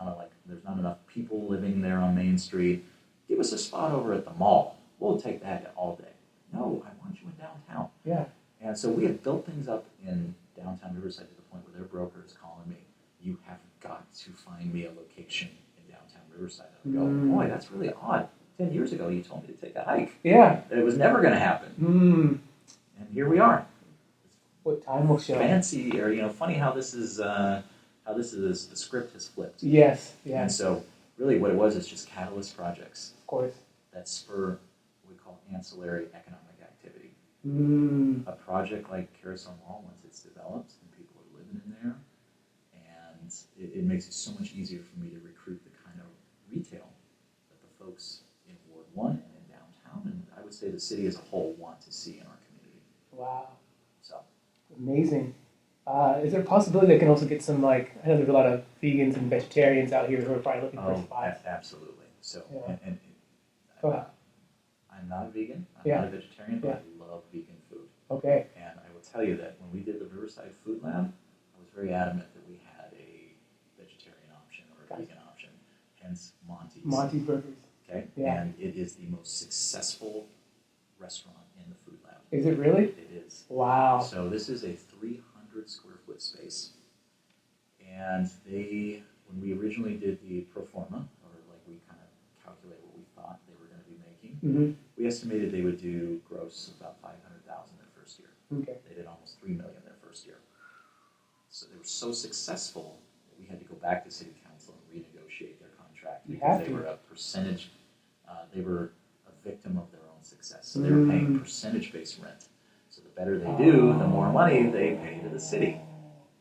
not enough people living there on Main Street. Give us a spot over at the mall. We'll take that all day. No, I want you in downtown. Yeah. And so we had built things up in downtown Riverside to the point where their broker is calling me, you have got to find me a location in downtown Riverside. I go, boy, that's really odd. 10 years ago, you told me to take a hike. Yeah. That it was never going to happen. And here we are. What time will show? Fancy, or funny how this is the script has flipped. Yes. Yeah. And so, really, what it was is just catalyst projects. Of course. That spur what we call ancillary economic activity. A project like Carousel Mall, once it's developed and people are living in there, and it makes it so much easier for me to recruit the kind of retail that the folks in Ward 1 and in downtown, and I would say the city as a whole, want to see in our community. Wow. So amazing. Is there a possibility they can also get some, I know there's a lot of vegans and vegetarians out here who are probably looking for spots. Absolutely. So, and Go ahead. I'm not a vegan, I'm not a vegetarian, but I love vegan food. Okay. And I will tell you that when we did the Riverside Food Lab, I was very adamant that we had a vegetarian option or a vegan option, hence Monty's. Monty Burgers. Okay? Yeah. And it is the most successful restaurant in the food lab. Is it really? It is. Wow. So this is a 300 square foot space. And when we originally did the pro forma, or we kind of calculate what we thought they were going to be making, we estimated they would do gross about $500,000 their first year. Okay. They did almost $3 million their first year. So they were so successful that we had to go back to city council and renegotiate their contract because they were a percentage. They were a victim of their own success. So they were paying percentage-based rent. So the better they do, the more money they pay to the city.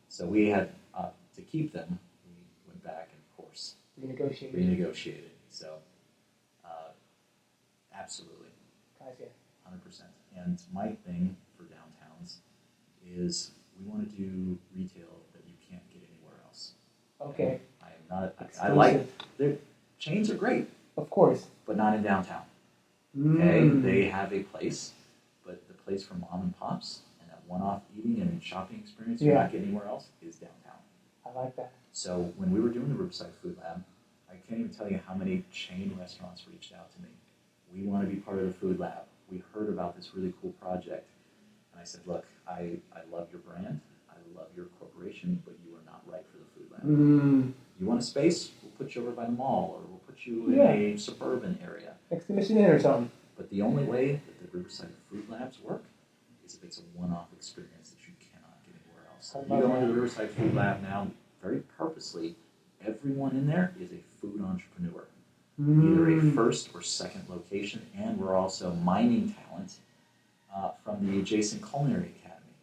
So we had to keep them. We went back and, of course, renegotiated. So absolutely. Gotcha. 100%. And my thing for downtowns is we want to do retail that you can't get anywhere else. Okay. And I am not. I like their chains are great, of course, but not in downtown. Okay, they have a place, but the place for mom and pops and that one-off eating and shopping experience you're not getting anywhere else is downtown. I like that. So when we were doing the Riverside Food Lab, I can't even tell you how many chain restaurants reached out to me. We want to be part of the food lab. We heard about this really cool project. And I said, look, I love your brand. I love your corporation, but you are not right for the food lab. You want a space? We'll put you over by the mall, or we'll put you in a suburban area. Next to Mission Inn or something. But the only way that the Riverside Food Labs work is if it's a one-off experience that you cannot get anywhere else. You go into the Riverside Food Lab now, very purposely, everyone in there is a food entrepreneur. Either a first or second location, and we're also mining talent from the adjacent culinary academy.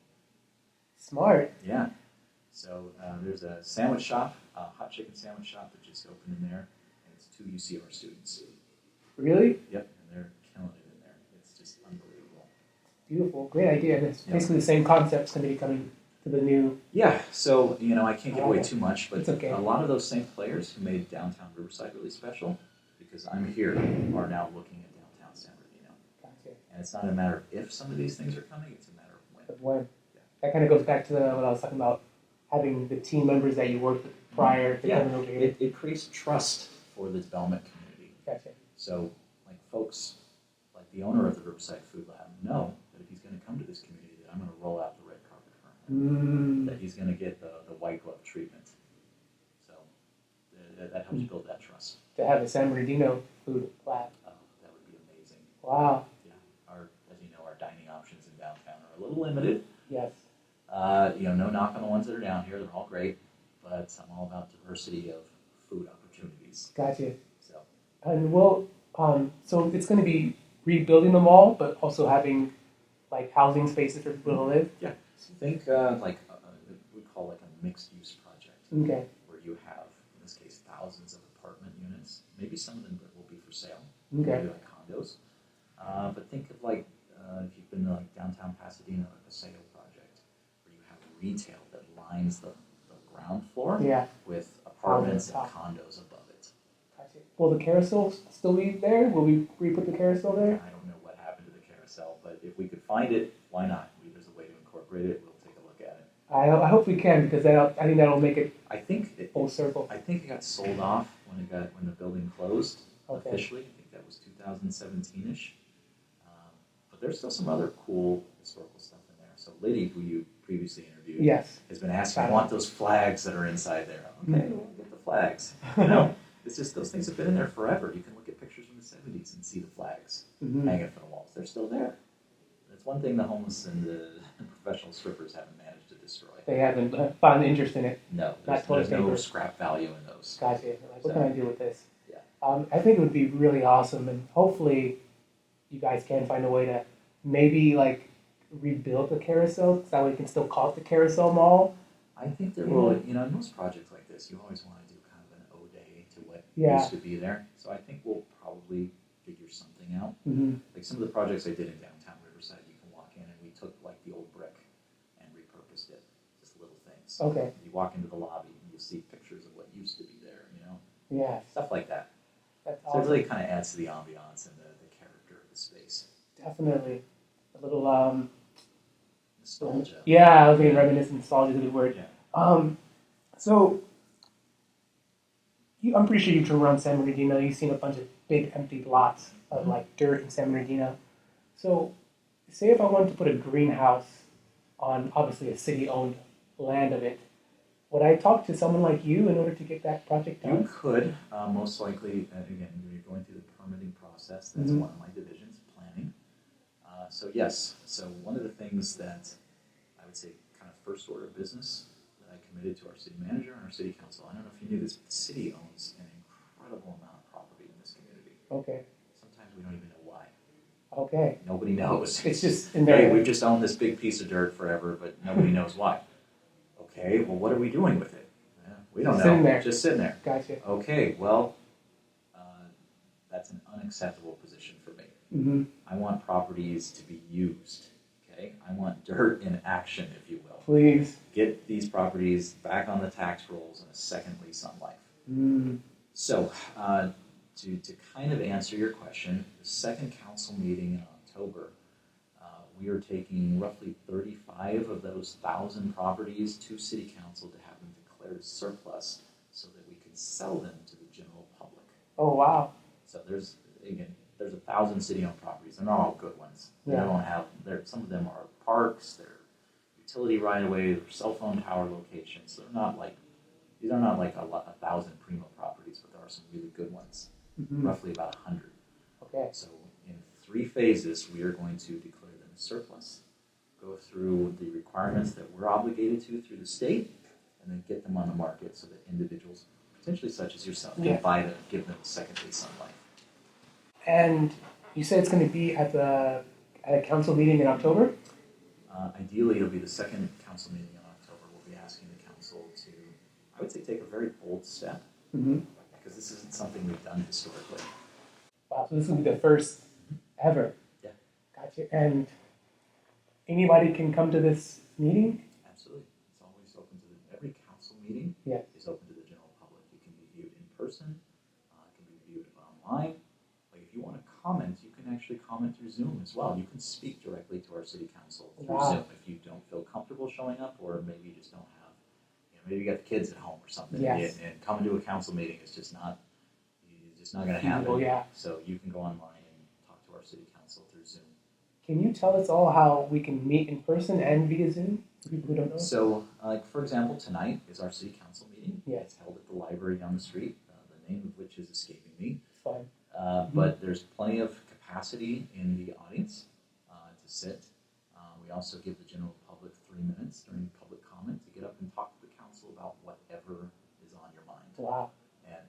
Smart. Yeah. So there's a sandwich shop, a hot chicken sandwich shop that just opened in there, and it's 2 UCR students. Really? Yep, and they're killing it in Beautiful, great idea. And it's Yeah. basically the same concept's going to be coming to the new. Yeah, so, I can't give away Okay. too much, but It's okay. a lot of those same players who made downtown Riverside really special, because I'm here, are now looking at downtown San Bernardino. Gotcha. And it's not a matter of if some of these things are coming, it's a matter of when. Of when. Yeah. That kind of goes back to what I was talking about, having the team members that you worked with prior to coming over here. It creates trust for the development community. Gotcha. So, like folks, like the owner of the Riverside Food Lab, know that if he's going to come to this community, that I'm going to roll out the red carpet for him, that he's going to get the white glove treatment. So that helps build that trust. To have a San Bernardino food lab. Oh, that would be amazing. Wow. Yeah, as you know, our dining options in downtown are a little limited. Yes. No knock on the ones that are down here; they're all great. But I'm all about diversity of food opportunities. Gotcha. So. And so it's going to be rebuilding the mall, but also having like housing spaces for people to live. Yeah. Think we call like a mixed-use project. Okay. Where you have, in this case, thousands of apartment units. Maybe some of them will be for sale. Okay. Maybe like condos. But think of like if you've been to like downtown Pasadena, like a Paseo project, where you have retail that lines the ground floor with apartments and condos above it. Gotcha. Will the carousel still be there? Will we re-put the carousel there? I don't know what happened to the carousel, but if we could find it, why not? If there's a way to incorporate it, we'll take a look at it. I hope we can, because I think that'll make it I think full circle. I think it got sold off when the building closed officially. I think that was 2017-ish. But there's still some other cool historical stuff in there. So Liddy, who you previously interviewed, has been asking, I want those flags that are inside there. Okay, we'll get the flags. It's just those things have been in there forever. You can look at pictures from the 70s and see the flags hanging from the walls. They're still there. That's one thing the homeless and the professional strippers haven't managed to destroy. They haven't found interest in it. No, there's no scrap value in those. Gotcha. Like, what can I do with this? Yeah. I think it would be really awesome, and hopefully you guys can find a way to maybe like rebuild the carousel, so that way you can still call it the Carousel Mall. I think there will, in most projects like this, you always want to do kind of an ode to what used to be there. So I think we'll probably figure something out. Like some of the projects I did in downtown Riverside, you can walk in and we took like the old brick and repurposed it, just little things. Okay. You walk into the lobby and you'll see pictures of what used to be there, Yeah. Stuff like that. That's So awesome. it really kind of adds to the ambiance and the character of the space. Definitely. A little Nostalgia. Yeah, I was thinking reminiscent. Nostalgia is a good word. Yeah. So I'm pretty sure you've driven around San Bernardino. You've seen a bunch of big empty lots of like dirt in San Bernardino. So say if I wanted to put a greenhouse on obviously a city-owned land of it, would I talk to someone like you in order to get that project done? You could, most likely, again, you're going through the permitting process. That's one of my divisions, planning. So yes, so one of the things that I would say kind of first order of business that I committed to our city manager and our city council, I don't know if you knew this, but the city owns an incredible amount of property in this community. Okay. Sometimes we don't even know why. Okay. Nobody knows. It's just in there. Hey, we've just owned this big piece of dirt forever, but nobody knows why. Okay, well, what are we doing with it? We don't know. Sitting there. Just sitting there. Gotcha. Okay, well, that's an unacceptable position for me. I want properties to be used. Okay, I want dirt in action, if you will. Please. Get these properties back on the tax rolls and a second lease on life. So, to kind of answer your question, the second council meeting in October, we are taking roughly 35 of those 1,000 properties to city council to have them declared surplus so that we can sell them to the general public. Oh, wow. So there's 1,000 city-owned properties. They're not all good ones. They don't have. Some of them are parks. They're utility right-of-way. They're cell phone tower locations. They're not like these are not like 1,000 primo properties, but there are some really good ones. Roughly about 100. Okay. So in 3 phases, we are going to declare them as surplus, go through the requirements that we're obligated to through the state, and then get them on the market so that individuals, potentially such as yourself, can buy them, give them a second lease on life. And you said it's going to be at a council meeting in October? Ideally, it'll be the second council meeting in October. We'll be asking the council to, I would say, take a very bold step, because this isn't something we've done historically. Wow, so this will be the first ever. Yeah. Gotcha. And anybody can come to this meeting? Absolutely. It's always open to every council meeting Yes. is open to the general public. It can be viewed in person. It can be viewed online. Like if you want to comment, you can actually comment through Zoom as well. You can speak directly to our city council through Wow. Zoom if you don't feel comfortable showing up, or maybe you just don't have, maybe you got the kids at home or something. Yes. And coming to a council meeting is just not going to Feasible, happen. yeah. So you can go online and talk to our city council through Zoom. Can you tell us all how we can meet in person and via Zoom for people who don't know? So, like for example, tonight is our city council meeting. Yes. It's held at the library down the street, the name of which is escaping me. Fine. But there's plenty of capacity in the audience to sit. We also give the general public 3 minutes during public comment to get up and talk to the council about whatever is on your mind. Wow.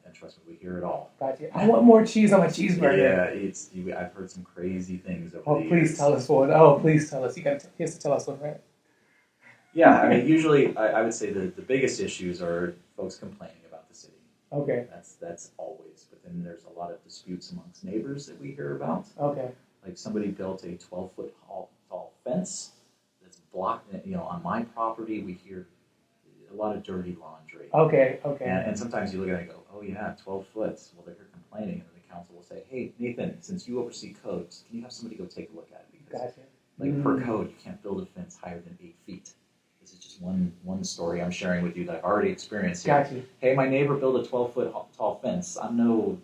And trust me, we hear it all. Gotcha. I want more cheese on my cheeseburger. Yeah, I've heard some crazy things over Oh, the please years. tell us one. Oh, please tell us. He has to tell us one, right? Yeah, I mean, usually I would say the biggest issues are folks complaining about the city. Okay. That's always. But then there's a lot of disputes amongst neighbors that we hear about. Okay. Like somebody built a 12-foot tall fence that's blocked. On my property, we hear a lot of dirty laundry. Okay. Okay. And sometimes you look at it and go, oh yeah, 12 foot. Well, they're complaining, and then the council will say, hey, Nathan, since you oversee codes, can you have somebody go take a look at it? Because Gotcha. per code, you can't build a fence higher than 8 feet. This is just one story I'm sharing with you that I've already experienced here. Gotcha. Hey, my neighbor built a 12-foot tall fence. I'm no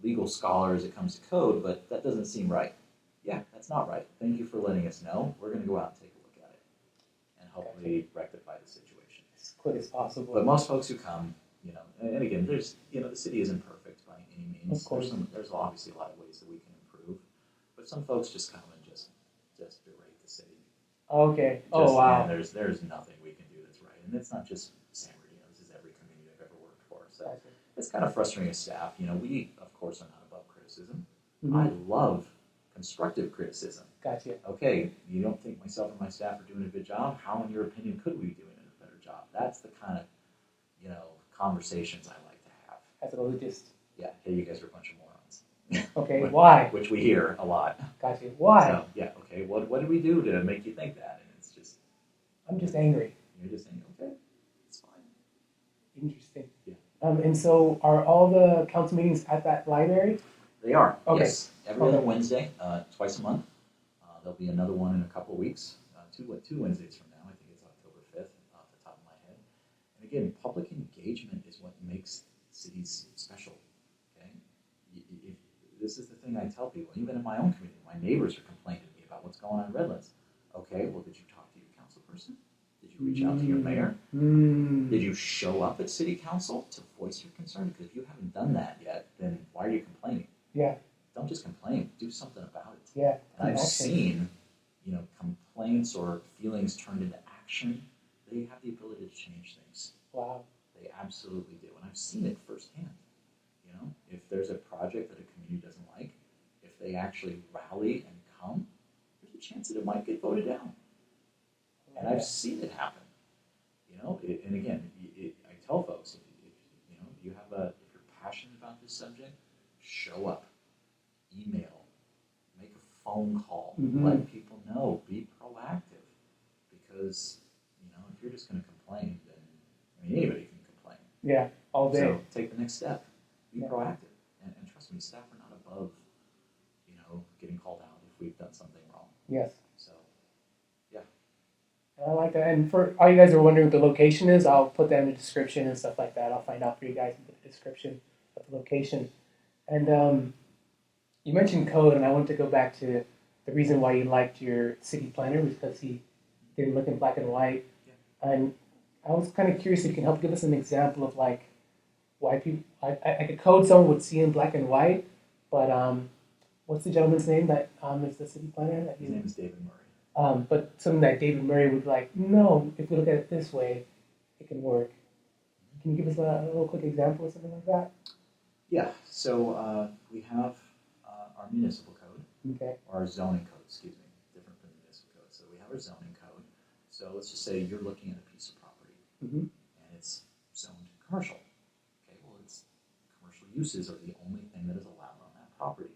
legal scholar as it comes to code, but that doesn't seem right. Yeah, that's not right. Thank you for letting us know. We're going to go out and take a look at it and hopefully rectify the situation. As quick as possible. But most folks who come, and again, there's the city isn't perfect by any means. Of course. There's obviously a lot of ways that we can improve, but some folks just come and just berate the city. Okay. And there's nothing we can do that's right, and it's not just San Bernardino. This is every community I've ever worked for. So Gotcha. it's kind of frustrating as staff. We of course are not above criticism. Mm-hmm. I love constructive criticism. Gotcha. Okay, you don't think myself or my staff are doing a good job? How, in your opinion, could we be doing a better job? That's the kind of conversations I like to have. As a logist. Yeah, hey, you guys are a bunch of morons. Okay. Why? Which we hear a lot. Gotcha. Why? So, yeah, okay, what did we do to make you think that? And it's just, I'm just angry. you're just saying, okay, it's fine. Interesting. Yeah. And so are all the council meetings at that library? They are, Okay. yes. Every other Wednesday, twice a month. There'll be another one in a couple of weeks, two Wednesdays from now. I think it's October 5th off the top of my head. And again, public engagement is what makes cities special, okay? This is the thing I tell people, even in my own community. My neighbors are complaining to me about what's going on in Redlands. Okay, well, did you talk to your council person? Did you reach out to your mayor? Did you show up at city council to voice your concern? Because if you haven't done that yet, then why are you complaining? Yeah. Don't just complain. Do something about it. Yeah. And I've seen, complaints or feelings turned into action. They have the ability to change things. Wow. They absolutely do. And I've seen it firsthand. If there's a project that a community doesn't like, if they actually rally and come, there's a chance that it might get voted down. And I've seen it happen. And again, I tell folks, if you're passionate about this subject, show up, email, make a phone call, let people know, be proactive. Because, if you're just going to complain, then, anybody can complain. Yeah, all day. So take the next step. Be proactive. And trust me, staff are not above, getting called out if we've done something wrong. Yes. So, yeah. I like that. And for all you guys who are wondering what the location is, I'll put that in the description and stuff like that. I'll find out for you guys in the description of the location. And you mentioned code, and I want to go back to the reason why you liked your city planner was because he didn't look in black and white. Yeah. And I was kind of curious if you can help give us an example of why people I could code someone would see in black and white, but what's the gentleman's name that is the city planner? His name is David Murray. But something that David Murray would be like, no, if we look at it this way, it can work. Can you give us a little quick example of something like that? Yeah, so we have our municipal code, Okay. or our zoning code, excuse me, different from the municipal code. So we have our zoning code. So let's just say you're looking at a piece of property, and it's zoned commercial. Okay, well, commercial uses are the only thing that is allowed on that property.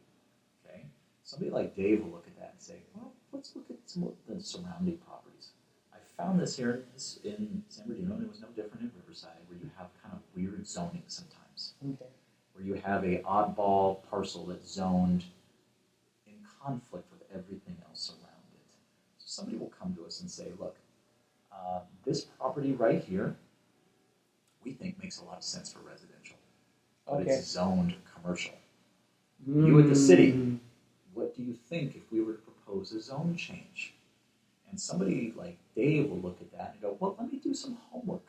Okay, somebody like Dave will look at that and say, well, what's let's look at some of the surrounding properties. I found this here in San Bernardino, and it was no different in Riverside, where you have kind of weird zoning sometimes. Okay. Where you have a oddball parcel that's zoned in conflict with everything else around it. So somebody will come to us and say, look, this property right here, we think makes a lot of sense for residential, but Okay. it's zoned commercial. You at the city, Mm. what do you think if we were to propose a zone change? And somebody like Dave will look at that and go, well, let me do some homework.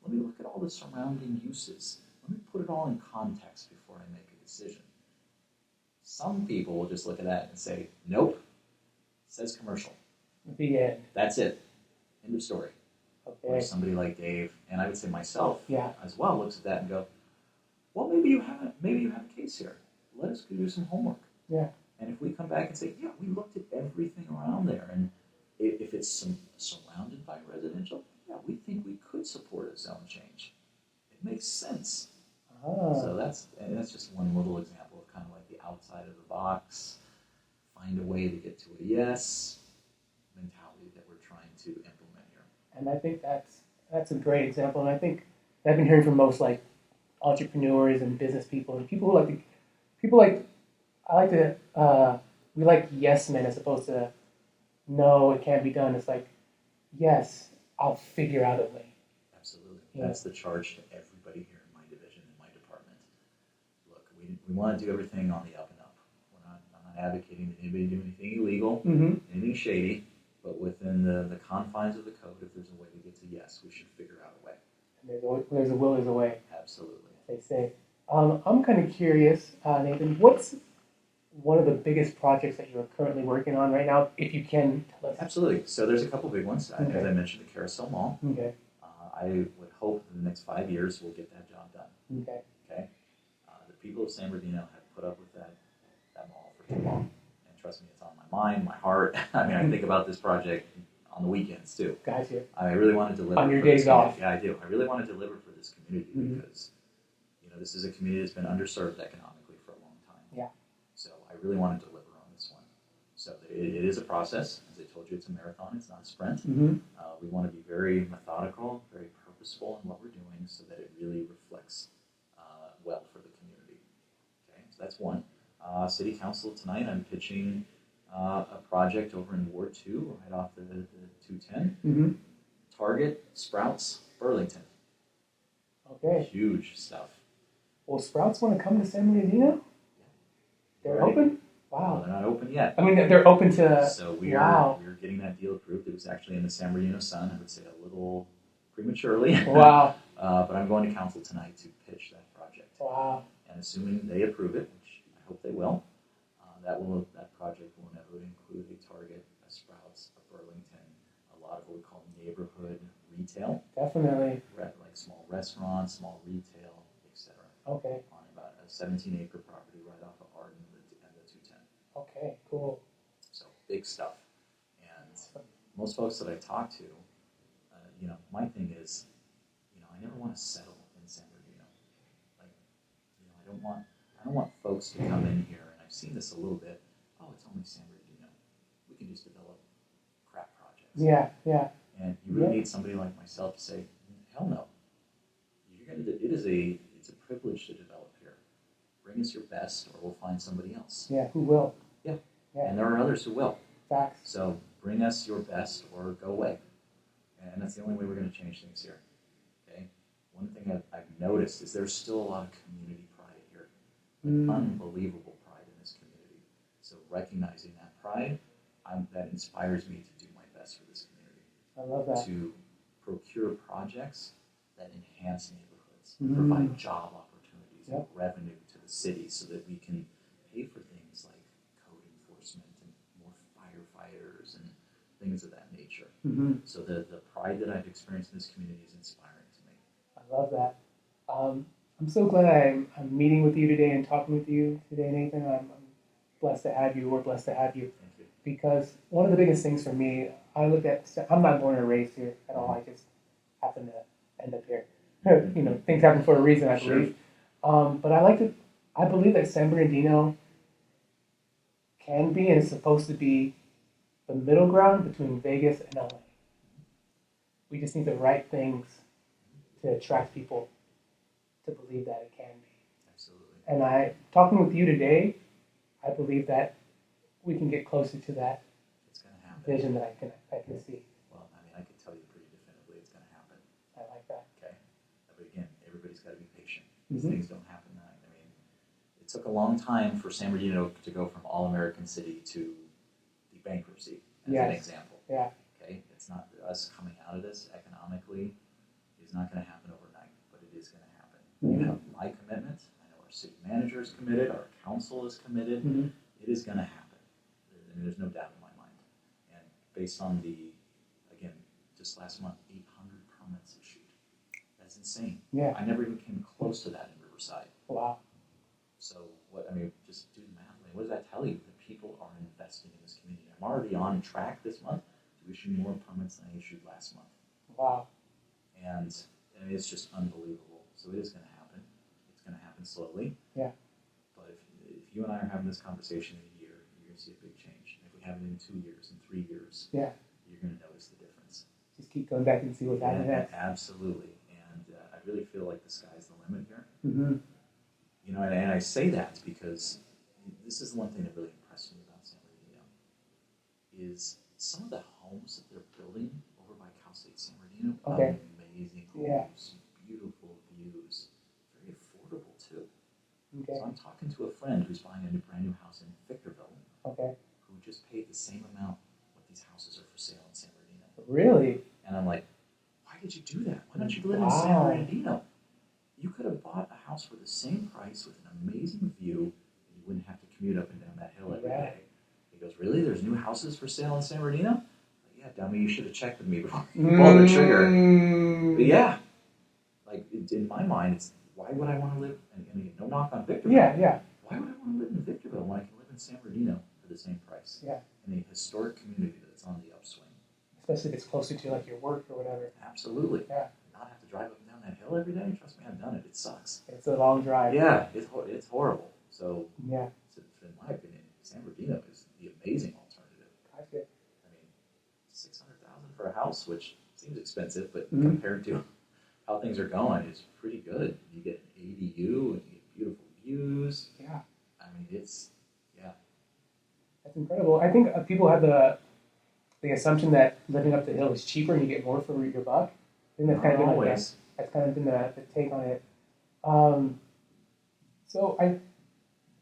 Let me look at all the surrounding uses. Let me put it all in context before I make a decision. Some people will just look at that and say, nope, it says commercial. The end. That's it. End of story. Or Okay. somebody like Dave, and I would say myself Yeah. as well, looks at that and go, well, maybe you have a case here. Let us go do some homework. Yeah. And if we come back and say, yeah, we looked at everything around there, and if it's surrounded by residential, yeah, we think we could support a zone change. It makes sense. Ah. So that's just one little example of kind of like the outside of the box, find a way to get to a yes mentality that we're trying to implement here. And I think that's a great example. And I think I've been hearing from most like entrepreneurs and business people and people we like yes men as opposed to no, it can't be done. It's like, yes, I'll figure out a way. Absolutely. Yeah. That's the charge to everybody here in my division, in my department. Look, we want to do everything on the up and up. I'm not advocating that anybody do anything illegal, anything shady, but within the confines of the code, if there's a way to get to yes, we should figure out a way. And there's a will, there's a way, Absolutely. they say. I'm kind of curious, Nathan, what's one of the biggest projects that you're currently working on right now, if you can tell us? Absolutely. So there's a couple big ones. Okay. As I mentioned, the Carousel Mall. Okay. I would hope in the next 5 years we'll get that job done. Okay. Okay. The people of San Bernardino have put up with that mall for too long, and trust me, it's on my mind, my heart. I mean, I think about this project on the weekends too. Gotcha. I really want to deliver On your for this days off. community. Yeah, I do. I really want to deliver for this community because this is a community that's been underserved economically for a long time. Yeah. So I really want to deliver on this one. So it is a process. As I told you, it's a marathon. It's not a sprint. We want to be very methodical, very purposeful in what we're doing so that it really reflects well for the community. Okay, so that's one. City Council tonight, I'm pitching a project over in Ward 2, right off the 210. Target, Sprouts, Burlington. Okay. Huge stuff. Well, Sprouts want to come to San Bernardino? They're Right. open? Well, Wow. they're not open yet. I mean, they're open to. So we Wow. are getting that deal approved. It was actually in the San Bernardino Sun. I would say a little prematurely. Wow. But I'm going to council tonight to pitch that project. Wow. And assuming they approve it, which I hope they will, that project will inevitably include a Target, a Sprouts, a Burlington, a lot of what we call neighborhood retail, Definitely. like small restaurants, small retail, etc. Okay. On about a 17-acre property right off of Arden and the 210. Okay, cool. So big stuff. And most folks that I talk to, my thing is, I never want to settle in San Bernardino. Like, I don't want folks to come in here, and I've seen this a little bit. Oh, it's only San Bernardino. We can just develop crap projects. Yeah, yeah. And you really need somebody like myself to say, hell no. It's a privilege to develop here. Bring us your best, or we'll find somebody else. Yeah, who will? Yeah. Yeah. And there are others who will. Facts. So bring us your best or go away. And that's the only way we're going to change things here. Okay? One thing I've noticed is there's still a lot of community pride here. Unbelievable pride in this community. So recognizing that pride, that inspires me to do my best for this community. I love that. To procure projects that enhance neighborhoods, provide job opportunities and revenue to the city so that we can pay for things like code enforcement and more firefighters and things of that nature. So the pride that I've experienced in this community is inspiring to me. I love that. I'm so glad I'm meeting with you today and talking with you today, Nathan. I'm blessed to have you. We're blessed to have you. Thank you. Because one of the biggest things for me, I'm not born and raised here at all. I just happen to end up here. Things happen for a reason, I believe. But I believe that San Bernardino can be and is supposed to be the middle ground between Vegas and LA. We just need the right things to attract people to believe that it can be. Absolutely. And talking with you today, I believe that we can get closer to that It's going to happen. vision that I can see. Well, I mean, I could tell you pretty definitively it's going to happen. I like that. Okay. But again, everybody's got to be patient. Mhm. These things don't happen that. I mean, it took a long time for San Bernardino to go from all-American city to the bankruptcy, as an example. Yeah. Okay. It's not us coming out of this economically is not going to happen overnight, but it is going to happen. Mhm. You have my commitment. I know our city manager is committed. Our council is committed. Mhm. It is going to happen. I mean, there's no doubt in my mind. And based on again, just last month, 800 permits issued. That's insane. Yeah. I never even came close to that in Riverside. Wow. So just do the math. I mean, what does that tell you? That people are investing in this community. I'm already on track this month to issue more permits than I issued last month. Wow. And I mean, it's just unbelievable. So it is going to happen. It's going to happen slowly. Yeah. But if you and I are having this conversation in a year, you're going to see a big change. And if we have it in 2 years, in 3 years, Yeah. you're going to notice the difference. Just keep going back and see what's happening next. Absolutely. And I really feel like the sky's the limit here. Mm-hmm. You know, and I say that because this is the one thing that really impressed me about San Bernardino is some of the homes that they're building over by Cal State San Bernardino. Okay. Amazing Yeah. homes, beautiful views, very affordable too. Okay. So I'm talking to a friend who's buying a brand new house in Victorville, Okay. who just paid the same amount what these houses are for sale in San Bernardino. Really? And I'm like, why did you do that? Why don't you live in San Bernardino? You could have bought a house for the same price with an amazing view, and you wouldn't have to commute up and down that hill every day. He goes, really? There's new houses for sale in San Bernardino? Like, yeah, dummy, you should have checked with me before you pulled the trigger. But yeah, like in my mind, it's why would I want to live? And again, no knock on Victorville. Yeah. Why would I want to live in Victorville when I can live in San Bernardino for the same price? Yeah. In a historic community that's on the upswing. Especially if it's closer to like your work or whatever. Absolutely. Yeah. Not have to drive up and down that hill every day. Trust me, I've done it. It sucks. It's a long drive. Yeah, it's horrible. So, Yeah. in my opinion, San Bernardino is the amazing alternative. Gotcha. I mean, $600,000 for a house, which seems expensive, but Mhm. compared to how things are going, is pretty good. You get an ADU and you get beautiful views. Yeah. I mean, That's incredible. I think people have the assumption that living up the hill is cheaper and you get more for your buck. I think that's kind of been always. that's kind of been the take on it. So I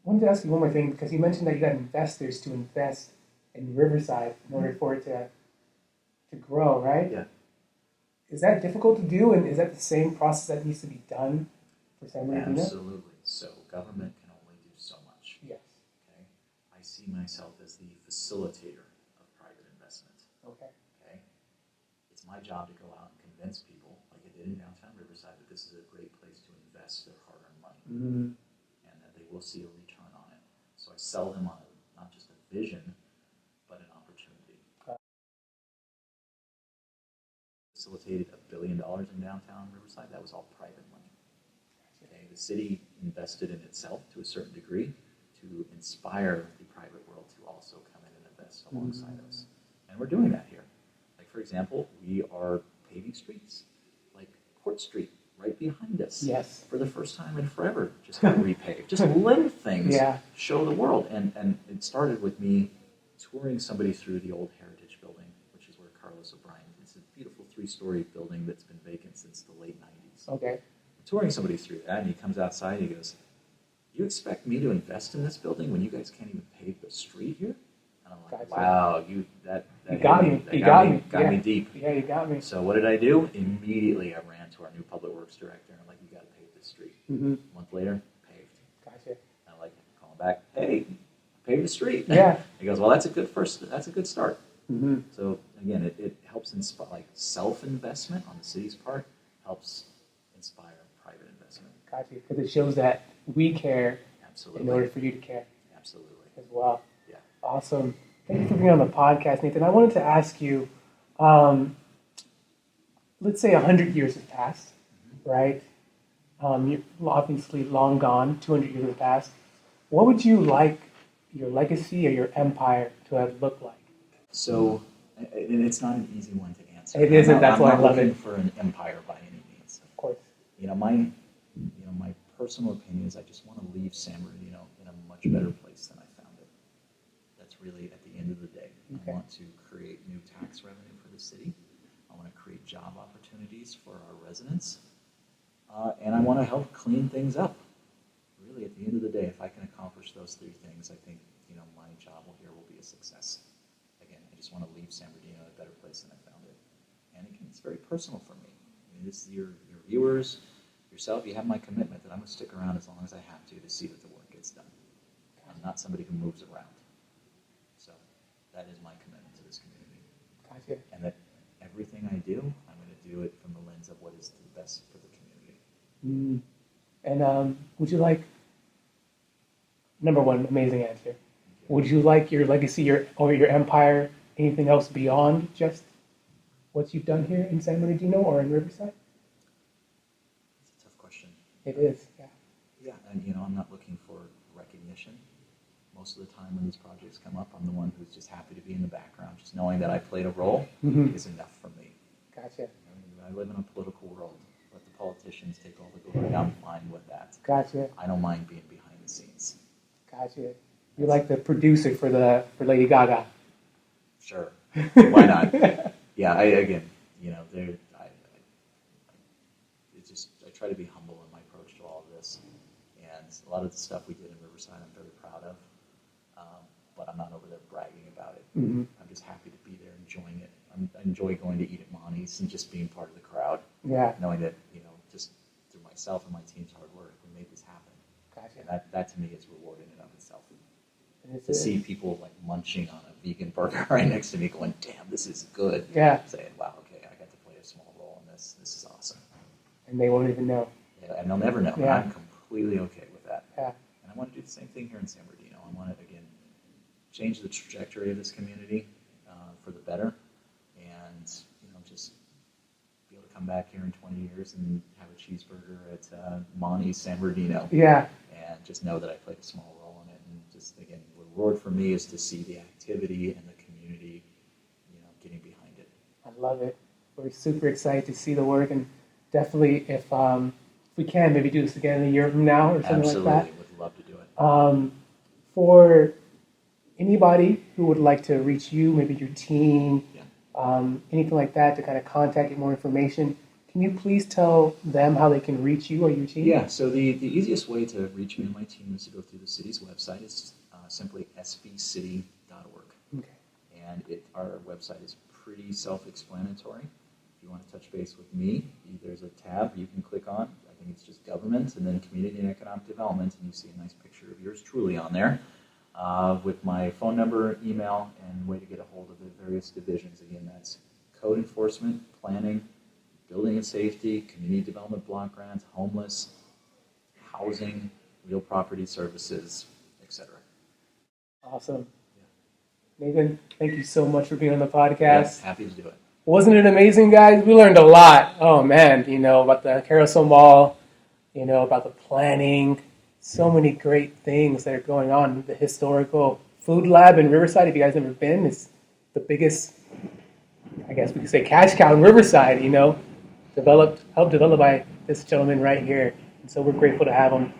wanted to ask you one more thing because you mentioned that you got investors to invest in Riverside in order for it to grow, right? Yeah. Is that difficult to do, and is that the same process that needs to be done for San Bernardino? Absolutely. So government can only do so much. Yes. Okay. I see myself as the facilitator of private investment. Okay. Okay. It's my job to go out and convince people, like I did in downtown Riverside, that this is a great place to invest their hard-earned money, Mm-hmm. and that they will see a return on it. So I sell them on not just a vision, but an opportunity. Facilitated $1 billion in downtown Riverside. That was all private money. Okay, the city invested in itself to a certain degree to inspire the private world to also come in and invest alongside us. And we're doing that here. Like, for example, we are paving streets, like Court Street, right behind us. Yes. For the first time in forever, just got repaved. Just little things Yeah. show the world. And it started with me touring somebody through the old Heritage Building, which is where Carlos O'Brien, it's a beautiful 3-story building that's been vacant since the late 90s. Okay. I'm touring somebody through that, and he comes outside and he goes, you expect me to invest in this building when you guys can't even pave the street here? And I'm like, Gotcha. wow, that got hit me. That You got got me me. deep. Yeah, you got me. So what did I do? Immediately I ran to our new public works director and I'm like, you got to pave this street. Mm-hmm. A month later, paved. Gotcha. And I like calling back, hey, pave the street. Yeah. He goes, well, that's a good start. Mm-hmm. So again, it helps inspire, like self-investment on the city's part helps inspire private investment. Gotcha. Because it shows that we care Absolutely. in order for you to care Absolutely. as well. Yeah. Awesome. Thank you for being on the podcast, Nathan. I wanted to ask you, let's say 100 years have passed, right? You're obviously long gone, 200 years have passed. What would you like your legacy or your empire to have looked like? So, and it's not an easy one to answer. It isn't. That's why I love I'm not it. looking for an empire by any means. Of course. My personal opinion is I just want to leave San Bernardino in a much better place than I found it. That's really at the end of the day. Okay. I want to create new tax revenue for the city. I want to create job opportunities for our residents, and I want to help clean things up. Really, at the end of the day, if I can accomplish those three things, I think my job here will be a success. Again, I just want to leave San Bernardino in a better place than I found it. And again, it's very personal for me. I mean, this is your viewers, yourself. You have my commitment that I'm going to stick around as long as I have to see that the work gets done. I'm not somebody who moves around. So that is my commitment to this community. Gotcha. And that everything I do, I'm going to do it from the lens of what is the best for the community. And would you like, number one, amazing answer. Would you like your legacy, your empire, anything else beyond just what you've done here in San Bernardino or in Riverside? It's a tough question. It is, yeah. Yeah, and I'm not looking for recognition. Most of the time when these projects come up, I'm the one who's just happy to be in the background. Just knowing that I played a role is enough for me. Gotcha. I live in a political world. Let the politicians take all the glory. I'm fine with that. Gotcha. I don't mind being behind the scenes. Gotcha. You're like the producer for Lady Gaga. Sure. Why not? Yeah. I try to be humble in my approach to all of this, and a lot of the stuff we did in Riverside, I'm very proud of. But I'm not over there bragging about it. I'm just happy to be there, enjoying it. I enjoy going to eat at Monty's and just being part of the crowd. Yeah. Knowing that just through myself and my team's hard work, we made this happen. Gotcha. And that to me is rewarding in and of itself. And To see people like munching on a vegan burger right next to me, going, "Damn, this is good." Yeah. Saying, "Wow, okay, I got to play a small role in this. This is awesome." And they won't even know. Yeah, and they'll never know. Yeah. I'm completely okay with that. Yeah. And I want to do the same thing here in San Bernardino. I want to again change the trajectory of this community for the better, and just be able to come back here in 20 years and have a cheeseburger at Monty's San Bernardino. Yeah. And just know that I played a small role in it. And just again, the reward for me is to see the activity and the community, getting behind it. I love it. We're super excited to see the work, and definitely if we can, maybe do this again in a year from now or something Absolutely, like that. would love to do it. For anybody who would like to reach you, maybe your team, anything like that, to kind of contact, get more information, can you please tell them how they can reach you or your team? Yeah, so the easiest way to reach me and my team is to go through the city's website. It's simply sbcity.org. Okay. And our website is pretty self-explanatory. If you want to touch base with me, there's a tab you can click on. I think it's just government and then community and economic development, and you see a nice picture of yours truly on there with my phone number, email, and way to get a hold of the various divisions. Again, that's code enforcement, planning, building and safety, community development block grants, homeless, housing, real property services, etc. Awesome. Nathan, thank you so much for being on the podcast. Yeah, happy to do it. Wasn't it amazing, guys? We learned a lot. Oh, man, about the Carousel Mall, about the planning, so many great things that are going on. The historical food lab in Riverside, if you guys never been, is the biggest, I guess we could say, cash cow in Riverside, helped develop by this gentleman right here. And so we're grateful to have him.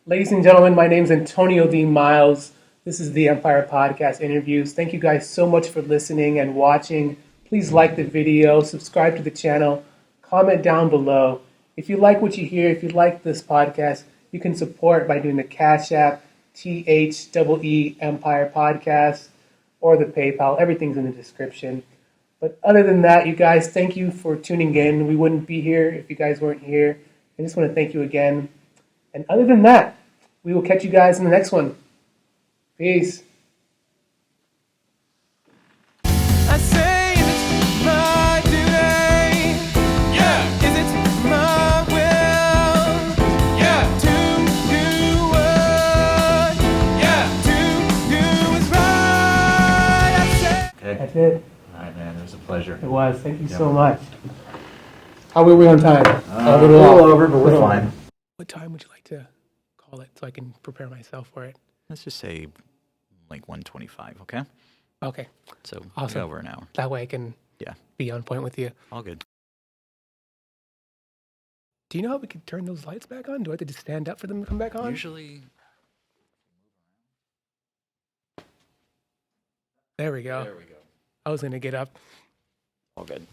Ladies and gentlemen, my name is Antonio D. Miles. This is the Empire Podcast Interviews. Thank you guys so much for listening and watching. Please like the video, subscribe to the channel, comment down below. If you like what you hear, if you like this podcast, you can support by doing the CashApp, TheEmpirePodcast, or the PayPal. Everything's in the description. But other than that, you guys, thank you for tuning in. We wouldn't be here if you guys weren't here. I just want to thank you again. And other than that, we will catch you guys in the next one. Peace. I say it's my duty, is it my will, to do what's right, I say. Okay. That's it. All right, man. It was a pleasure. It was. Thank you so much. How were we on time? A little over, but we're fine. What time would you like to call it so I can prepare myself for it? Let's just say like 1:25, okay? Okay. So Awesome. over an hour. That way I can Yeah, be on point with you. all good. Do you know how we can turn those lights back on? Do I have to just stand up for them to come back on? Usually, There we go. there we go. I was going to get up All good.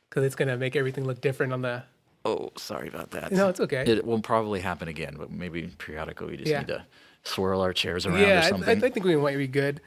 because it's going to make everything look different on the... Oh, sorry about that. No, it's okay. It will probably happen again, but maybe periodically we just Yeah. need to swirl our chairs around Yeah, or I something. think we might be good.